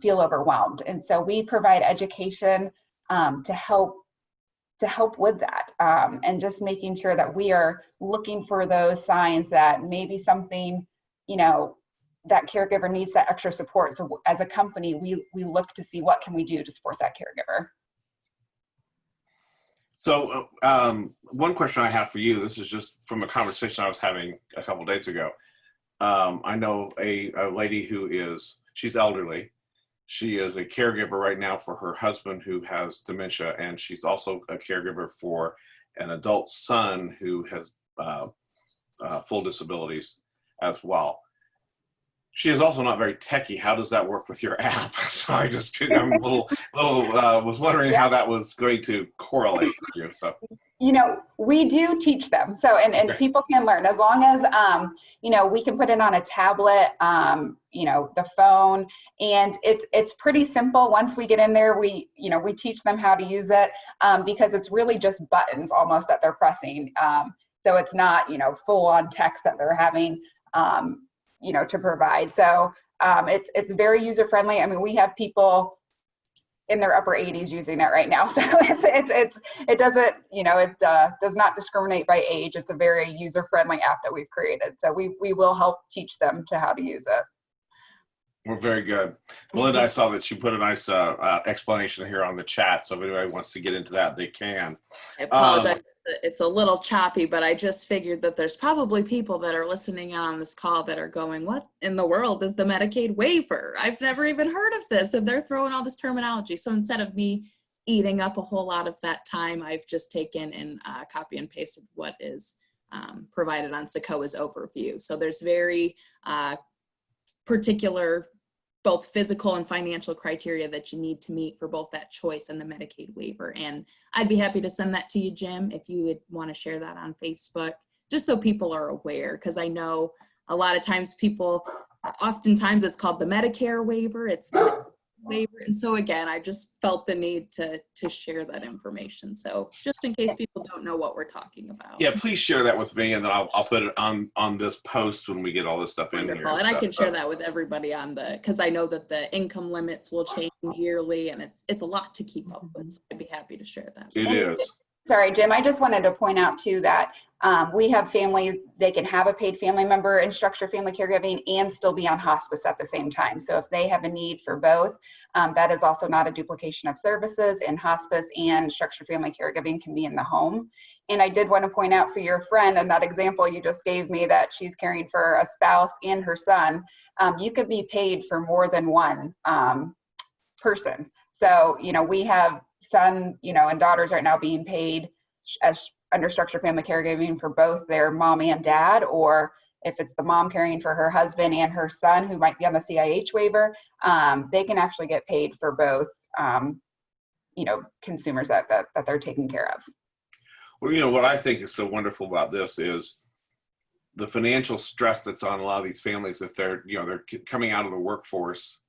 feel overwhelmed. And so we provide education to help with that and just making sure that we are looking for those signs that maybe something, that caregiver needs that extra support. So as a company, we look to see what can we do to support that caregiver. So one question I have for you, this is just from a conversation I was having a couple days ago. I know a lady she's elderly. She is a caregiver right now for her husband who has dementia, and she's also a caregiver for an adult son who has full disabilities as well. She is also not very techie. How does that work with your app? So I'm a little was wondering how that was going to correlate with you. So, we do teach them. So, and okay. People can learn as long as, we can put it on a tablet, the phone, and it's pretty simple. Once we get in there, we teach them how to use it because it's really just buttons almost that they're pressing. So it's not, full on text that they're having, to provide. So it's very user friendly. I mean, we have people in their upper 80s using it right now. So it doesn't, it does not discriminate by age. It's a very user friendly app that we've created. So we will help teach them to how to use it. Well, very good. Melinda, I saw that you put a nice explanation here on the chat. So if anybody wants to get into that, they can. I apologize. It's a little choppy, but I just figured that there's probably people that are listening on this call that are going, what in the world is the Medicaid waiver? I've never even heard of this. And they're throwing all this terminology. So instead of me eating up a whole lot of that time, I've just taken and copy and pasted what is provided on SACOA's overview. So there's very particular both physical and financial criteria that you need to meet for both that choice and the Medicaid waiver. And I'd be happy to send that to you, Jim, if you would want to share that on Facebook, just so people are aware, because I know a lot of times oftentimes it's called the Medicare waiver. It's the waiver. And so again, I just felt the need to share that information. So just in case people don't know what we're talking about. Yeah, please share that with me, and I'll put it on this post when we get all this stuff in here. Wonderful. And I can share that with everybody on because I know that the income limits will change yearly, and it's a lot to keep up with. So I'd be happy to share that. It is. Sorry, Jim, I just wanted to point out too that we have families, they can have a paid family member in structured family caregiving and still be on hospice at the same time. So if they have a need for both, that is also not a duplication of services, and hospice and structured family caregiving can be in the home. And I did want to point out for your friend and that example you just gave me that she's caring for a spouse and her son, you could be paid for more than one person. So, we have son, and daughters right now being paid as under structured family caregiving for both their mom and dad, or if it's the mom caring for her husband and her son who might be on the CIH waiver, they can actually get paid for both, consumers that they're taking care of. Well, what I think is so wonderful about this is the financial stress that's on a lot of these families if they're coming out of the workforce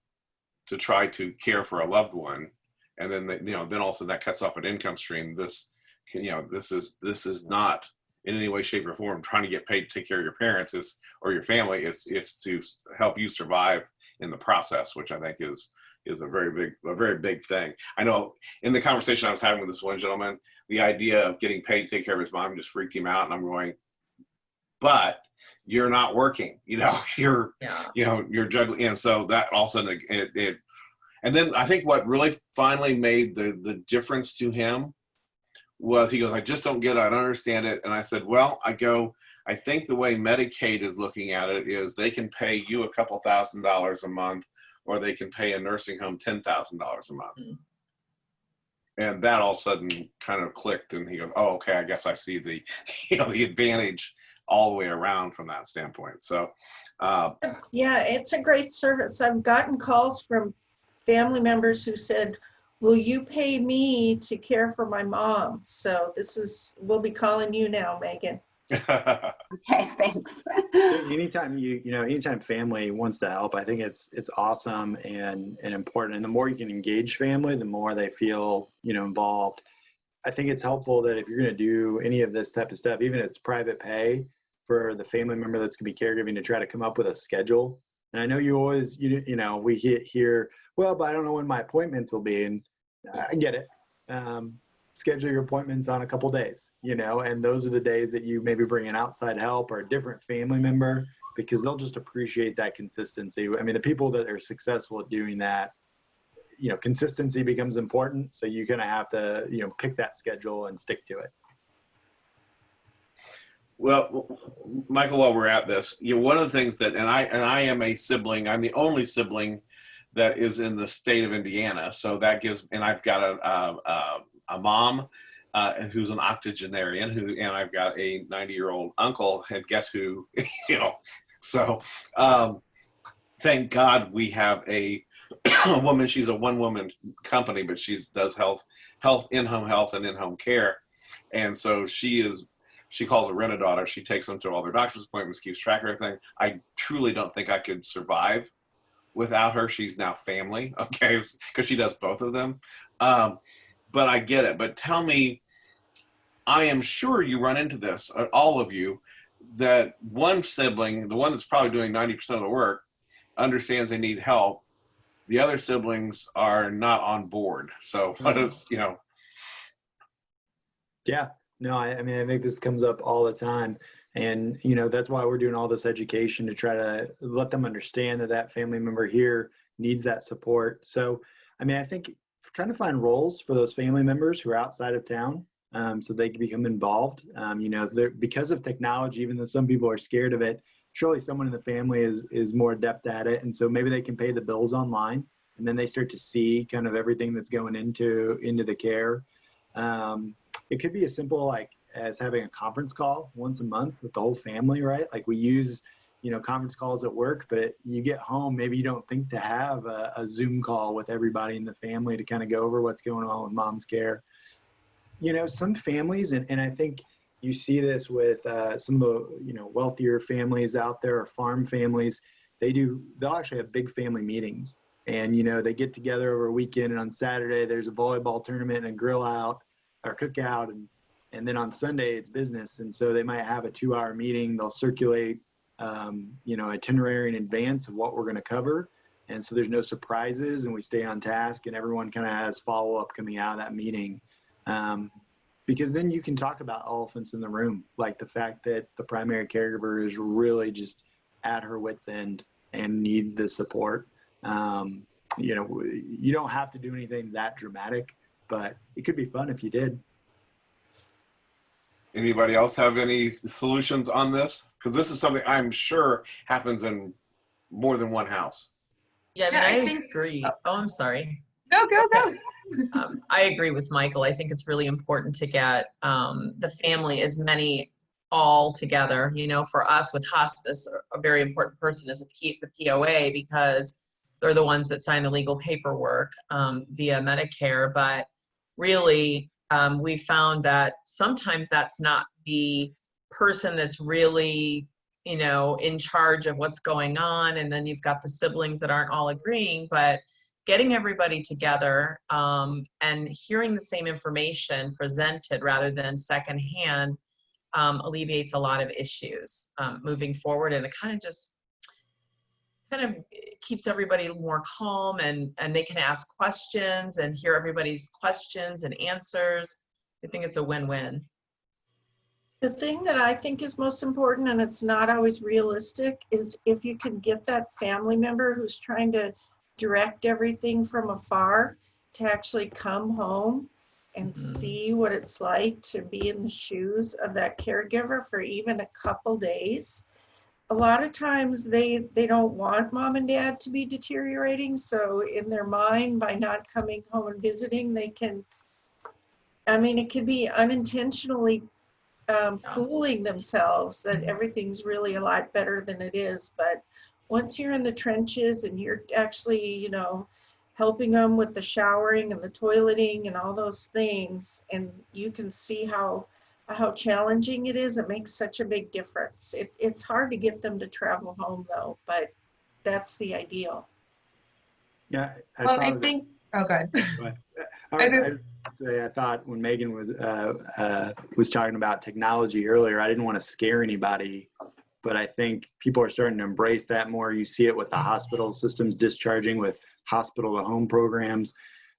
to try to care for a loved one, and then then all of a sudden that cuts off an income stream. This is not in any way, shape, or form trying to get paid to take care of your parents or your family. It's to help you survive in the process, which I think is a very big thing. I know in the conversation I was having with this one gentleman, the idea of getting paid to take care of his mom just freaked him out, and I'm going, but you're not working, you're juggling. And so that all of a sudden it and then I think what really finally made the difference to him was he goes, I just don't get it. I don't understand it. And I said, well, I think the way Medicaid is looking at it is they can pay you a couple $1,000s a month, or they can pay a nursing home $10,000 a month. Mm-hmm. And that all of a sudden kind of clicked, and he goes, oh, okay, I guess I see the advantage all the way around from that standpoint. So yeah, it's a great service. I've gotten calls from family members who said, will you pay me to care for my mom? So we'll be calling you now, Meagan. Okay, thanks. Anytime family wants to help, I think it's awesome and important. And the more you can engage family, the more they feel, involved. I think it's helpful that if you're going to do any of this type of stuff, even if it's private pay, for the family member that's going to be caregiving, to try to come up with a schedule. And I know you always, we hear, well, but I don't know when my appointments will be. And I get it. Schedule your appointments on a couple days, and those are the days that you maybe bring in outside help or a different family member, because they'll just appreciate that consistency. I mean, the people that are successful at doing that, consistency becomes important. So you're going to have to, pick that schedule and stick to it. Well, Michael, while we're at this, one of the things that, and I am a sibling, I'm the only sibling that is in the state of Indiana. So that gives, and I've got a mom who's an octogenarian and I've got a 90-year-old uncle, and guess who, so thank God we have a woman. She's a one-woman company, but she does health, in-home health and in-home care. And so she calls a rent-a-daughter. She takes them to all their doctor's appointments, keeps track of everything. I truly don't think I could survive without her. She's now family, okay, because she does both of them. But I get it. But tell me, I am sure you run into this, all of you, that one sibling, the one that's probably doing 90% of the work, understands they need help. The other siblings are not on board. So what is, Yeah, no, I think this comes up all the time. And, that's why we're doing all this education, to try to let them understand that family member here needs that support. So, I think trying to find roles for those family members who are outside of town, so they can become involved. Because of technology, even though some people are scared of it, surely someone in the family is more adept at it. And so maybe they can pay the bills online, and then they start to see kind of everything that's going into the care. It could be as simple as having a conference call once a month with the whole family, right? Like we use, conference calls at work, but you get home, maybe you don't think to have a Zoom call with everybody in the family to kind of go over what's going on with mom's care. Some families, and I think you see this with some of the, wealthier families out there, or farm families, they'll actually have big family meetings. And, they get together over a weekend, and on Saturday there's a volleyball tournament and a grill out or cookout. And then on Sunday it's business. And so they might have a 2-hour meeting. They'll circulate, itinerary in advance of what we're going to cover. And so there's no surprises, and we stay on task, and everyone kind of has follow-up coming out of that meeting. Because then you can talk about elephants in the room, like the fact that the primary caregiver is really just at her wit's end and needs the support. You don't have to do anything that dramatic, but it could be fun if you did. Anybody else have any solutions on this? Because this is something I'm sure happens in more than one house. Yeah, Yeah, I think- agree. Oh, I'm sorry. Go. I agree with Michael. I think it's really important to get the family, as many all together. For us with hospice, a very important person is the POA, because they're the ones that sign the legal paperwork via Medicare. But really, we found that sometimes that's not the person that's really, in charge of what's going on. And then you've got the siblings that aren't all agreeing, but getting everybody together and hearing the same information presented rather than secondhand alleviates a lot of issues moving forward. And it kind of keeps everybody more calm, and they can ask questions and hear everybody's questions and answers. I think it's a win-win. The thing that I think is most important, and it's not always realistic, is if you can get that family member who's trying to direct everything from afar to actually come home and see what it's like to be in the shoes of that caregiver for even a couple days. A lot of times they don't want mom and dad to be deteriorating. So in their mind, by not coming home and visiting, they can, it could be unintentionally fooling themselves that everything's really a lot better than it is. But once you're in the trenches and you're actually, helping them with the showering and the toileting and all those things, and you can see how challenging it is, it makes such a big difference. It's hard to get them to travel home though, but that's the ideal. Yeah. I think, oh, good. I thought when Meagan was talking about technology earlier, I didn't want to scare anybody, but I think people are starting to embrace that more. You see it with the hospital systems discharging with hospital to home programs.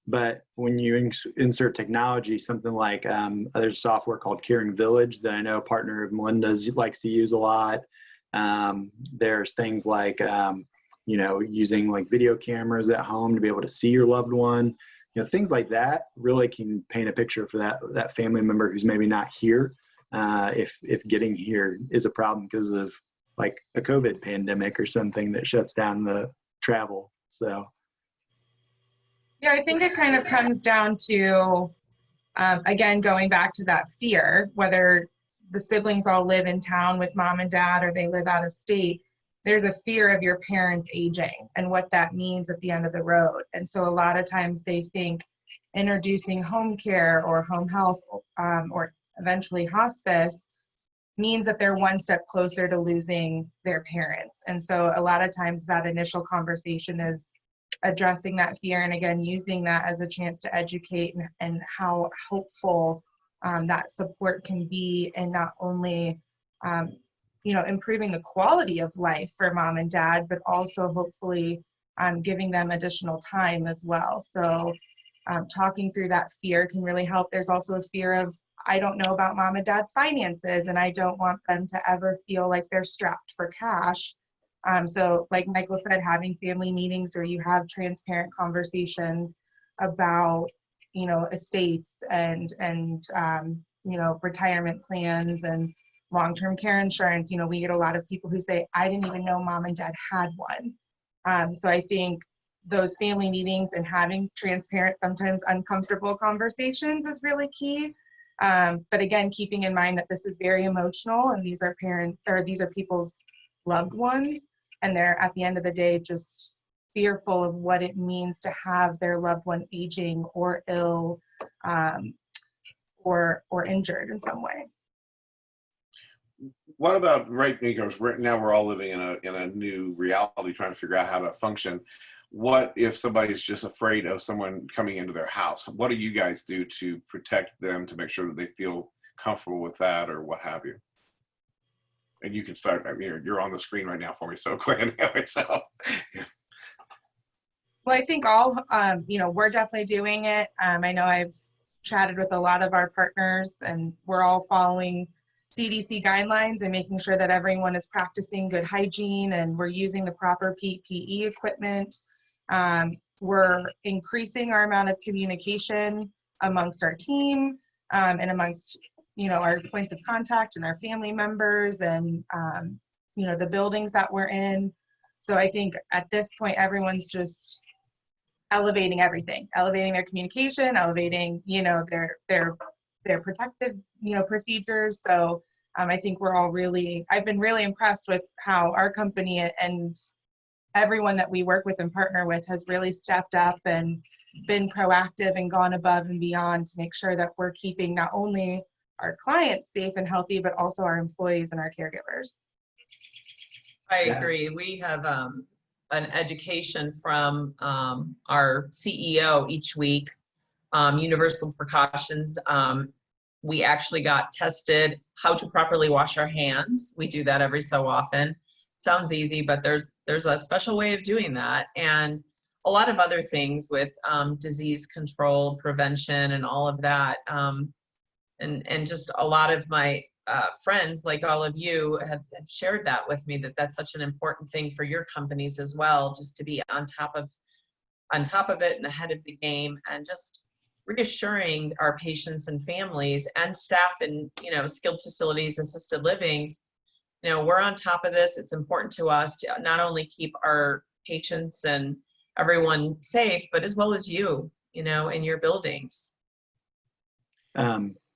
But when you insert technology, something like there's a software called Caring Village that I know a partner of Melinda's likes to use a lot. There's things like, using like video cameras at home to be able to see your loved one. Things like that really can paint a picture for that family member who's maybe not here. If getting here is a problem because of like a COVID pandemic or something that shuts down the travel. So. Yeah, I think it kind of comes down to, again, going back to that fear, whether the siblings all live in town with mom and dad or they live out of state, there's a fear of your parents aging and what that means at the end of the road. And so a lot of times they think introducing home care or home health or eventually hospice means that they're one step closer to losing their parents. And so a lot of times that initial conversation is addressing that fear, and again, using that as a chance to educate and how helpful that support can be in not only improving the quality of life for mom and dad, but also hopefully giving them additional time as well. So talking through that fear can really help. There's also a fear of, I don't know about mom and dad's finances, and I don't want them to ever feel like they're strapped for cash. So like Michael said, having family meetings where you have transparent conversations about, estates and retirement plans and long-term care insurance. We get a lot of people who say, I didn't even know mom and dad had one. So I think those family meetings and having transparent, sometimes uncomfortable conversations is really key. But again, keeping in mind that this is very emotional, and these are people's loved ones, and they're at the end of the day just fearful of what it means to have their loved one aging or ill or injured in some way. What about right now we're all living in a new reality, trying to figure out how to function. what if somebody's just afraid of someone coming into their house? What do you guys do to protect them, to make sure that they feel comfortable with that, or what have you? And you can start. I mean, you're on the screen right now for me, so go ahead. So, yeah. Well, I think all, we're definitely doing it. I know I've chatted with a lot of our partners, and we're all following CDC guidelines and making sure that everyone is practicing good hygiene and we're using the proper PPE equipment. We're increasing our amount of communication amongst our team and amongst, our points of contact and our family members and, the buildings that we're in. So I think at this point, everyone's just elevating everything, elevating their communication, elevating, their protective, procedures. So I think we're all I've been really impressed with how our company and everyone that we work with and partner with has really stepped up and been proactive and gone above and beyond to make sure that we're keeping not only our clients safe and healthy, but also our employees and our caregivers. I agree. We have an education from our CEO each week, universal precautions. We actually got tested how to properly wash our hands. We do that every so often. Sounds easy, but there's a special way of doing that, and a lot of other things with disease control, prevention, and all of that. And just a lot of my friends, like all of you, have shared that with me, that's such an important thing for your companies as well, just to be on top of it and ahead of the game, and just reassuring our patients and families and staff in skilled facilities, assisted livings, we're on top of this. It's important to us to not only keep our patients and everyone safe, but as well as you, in your buildings.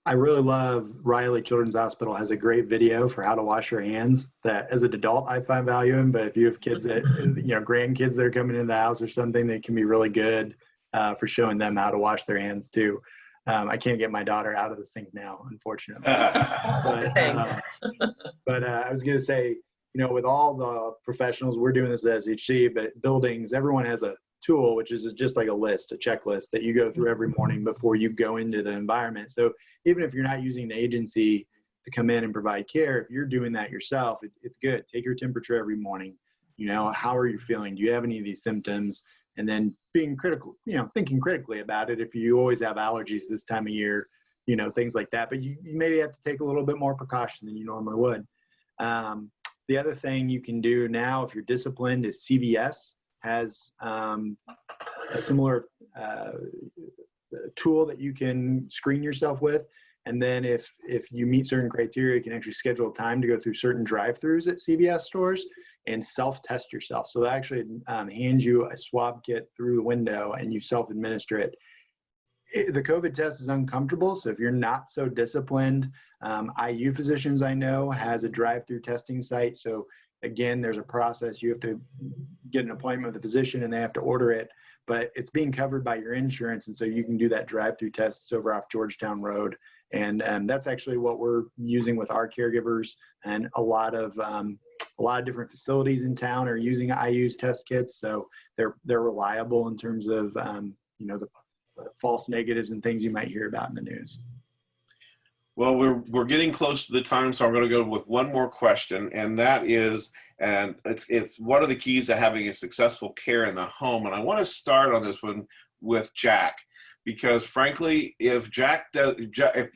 I really love Riley Children's Hospital has a great video for how to wash your hands that as an adult I find value in, but if you have kids that, grandkids that are coming into the house or something, they can be really good for showing them how to wash their hands too. I can't get my daughter out of the sink now, unfortunately. But I was going to say, with all the professionals, we're doing this at SHC, but buildings, everyone has a tool, which is just like a checklist that you go through every morning before you go into the environment. So even if you're not using an agency to come in and provide care, if you're doing that yourself, it's good. Take your temperature every morning. How are you feeling? Do you have any of these symptoms? And then being critical, thinking critically about it. If you always have allergies this time of year, things like that, but you maybe have to take a little bit more precaution than you normally would. The other thing you can do now, if you're disciplined, is CVS has a similar tool that you can screen yourself with. And then if you meet certain criteria, you can actually schedule time to go through certain drive-throughs at CVS stores and self-test yourself. So they actually hand you a swab kit through the window and you self-administer it. The COVID test is uncomfortable, so if you're not so disciplined, IU Physicians I know has a drive-through testing site. So again, there's a process. You have to get an appointment with the physician and they have to order it, but it's being covered by your insurance. And so you can do that drive-through test. It's over off Georgetown Road. And that's actually what we're using with our caregivers, and a lot of different facilities in town are using IU's test kits. So they're reliable in terms of, the false negatives and things you might hear about in the news. Well, we're getting close to the time, so I'm going to go with one more question, and that is, and it's what are the keys to having a successful care in the home? And I want to start on this one with Jack, because frankly, if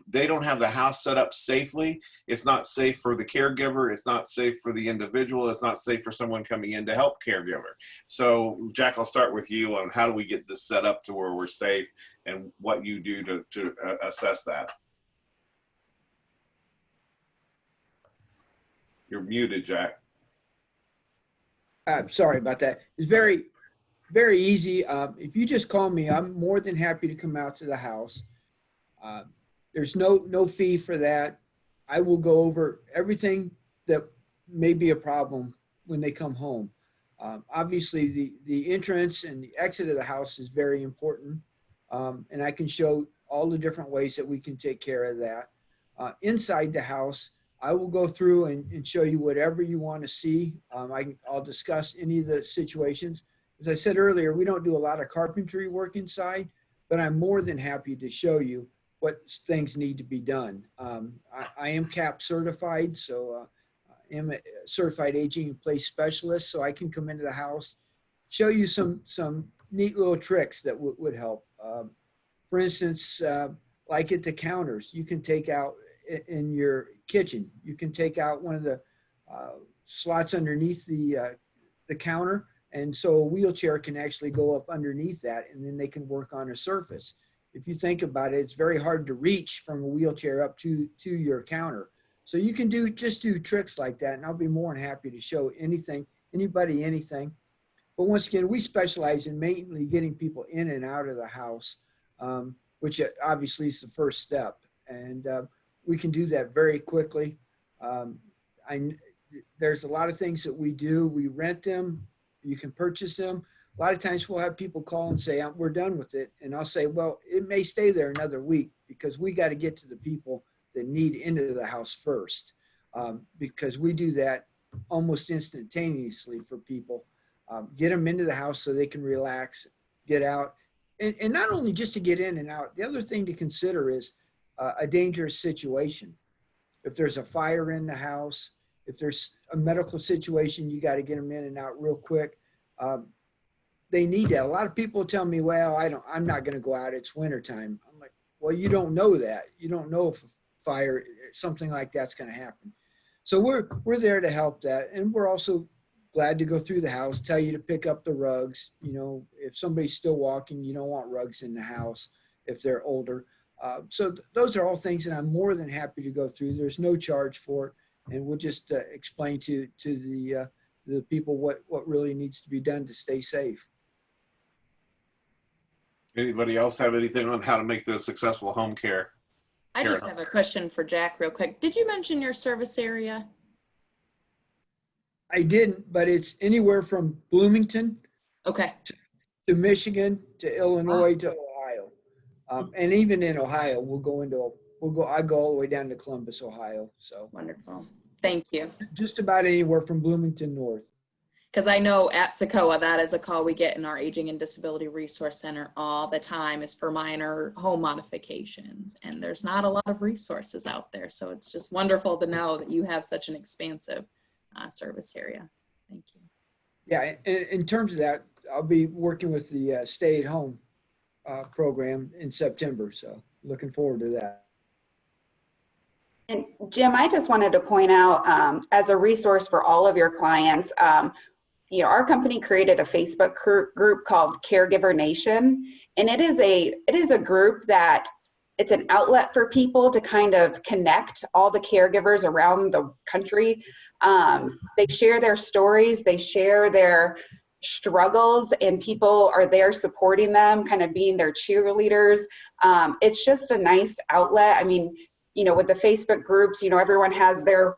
they don't have the house set up safely, it's not safe for the caregiver, it's not safe for the individual, it's not safe for someone coming in to help caregiver. So Jack, I'll start with you on how do we get this set up to where we're safe and what you do to assess that. You're muted, Jack. I'm sorry about that. It's very, very easy. If you just call me, I'm more than happy to come out to the house. There's no fee for that. I will go over everything that may be a problem when they come home. Obviously, the entrance and the exit of the house is very important, and I can show all the different ways that we can take care of that. Inside the house, I will go through and show you whatever you want to see. I'll discuss any of the situations. As I said earlier, we don't do a lot of carpentry work inside, but I'm more than happy to show you what things need to be done. I am CAP certified, so I am a certified aging in place specialist, so I can come into the house, show you some neat little tricks that would help. For instance, like at the counters, you can take out in your kitchen, you can take out one of the slots underneath the counter, and so a wheelchair can actually go up underneath that, and then they can work on a surface. If you think about it, it's very hard to reach from a wheelchair up to your counter. So you can just do tricks like that, and I'll be more than happy to show anybody anything. But once again, we specialize in mainly getting people in and out of the house, which obviously is the first step. And we can do that very quickly. There's a lot of things that we do. We rent them. You can purchase them. A lot of times we'll have people call and say, we're done with it. And I'll say, well, it may stay there another week because we got to get to the people that need into the house first, because we do that almost instantaneously for people. Get them into the house so they can relax, get out. And not only just to get in and out, the other thing to consider is a dangerous situation. If there's a fire in the house, if there's a medical situation, you got to get them in and out real quick. They need that. A lot of people tell me, well, I'm not going to go out. It's wintertime. I'm like, well, you don't know that. You don't know if a fire, something like that's going to happen. So we're there to help that. And we're also glad to go through the house, tell you to pick up the rugs. You know, if somebody's still walking, you don't want rugs in the house if they're older. So those are all things that I'm more than happy to go through. There's no charge for it. And we'll just explain to the people what really needs to be done to stay safe. Anybody else have anything on how to make this successful home care? I just have a question for Jack real quick. Did you mention your service area? I didn't, but it's anywhere from Bloomington Okay. to Michigan to Illinois to Ohio. And even in Ohio, I go all the way down to Columbus, Ohio. So Wonderful. Thank you. just about anywhere from Bloomington north. Because I know at Socoa, that is a call we get in our Aging and Disability Resource Center all the time, is for minor home modifications. And there's not a lot of resources out there. So it's just wonderful to know that you have such an expansive service area. Thank you. Yeah, in terms of that, I'll be working with the Stay at Home program in September. So looking forward to that. And Jim, I just wanted to point out, as a resource for all of your clients, our company created a Facebook group called Caregiver Nation, and it is a group that it's an outlet for people to kind of connect all the caregivers around the country. They share their stories, they share their struggles, and people are there supporting them, kind of being their cheerleaders. It's just a nice outlet. I mean, with the Facebook groups, everyone has their,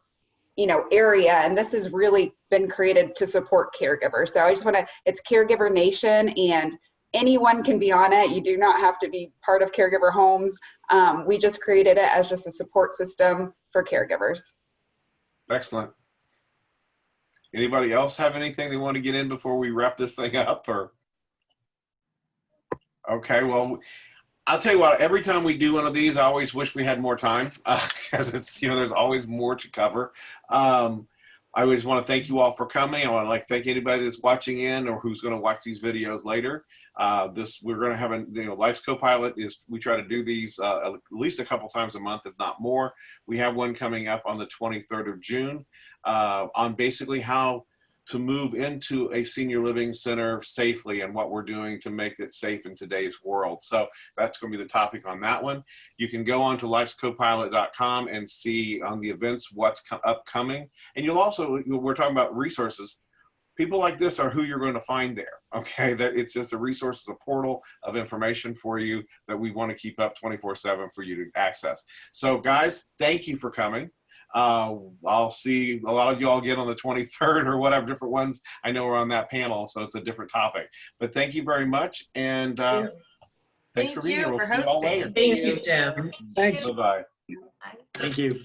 area, and this has really been created to support caregivers. So I just it's Caregiver Nation, and anyone can be on it. You do not have to be part of Caregiver Homes. We just created it as just a support system for caregivers. Excellent. Anybody else have anything they want to get in before we wrap this thing up? Or okay, well, I'll tell you what, every time we do one of these, I always wish we had more time because it's, there's always more to cover. I just want to thank you all for coming. I want to thank anybody that's watching in or who's going to watch these videos later. We're going to have Life's Co-Pilot we try to do these at least a couple times a month, if not more. We have one coming up on the 23rd of June on basically how to move into a senior living center safely and what we're doing to make it safe in today's world. So that's going to be the topic on that one. You can go on to lifescopilot.com and see on the events what's upcoming. And you'll also, we're talking about resources. People like this are who you're going to find there, okay? It's just a resource, a portal of information for you that we want to keep up 24/7 for you to access. So guys, thank you for coming. I'll see a lot of y'all again on the 23rd or whatever, different ones. I know we're on that panel, so it's a different topic. But thank you very much, and thanks for being here. We'll see you all later. Thank you, Jim. Thanks. Bye-bye. Thank you.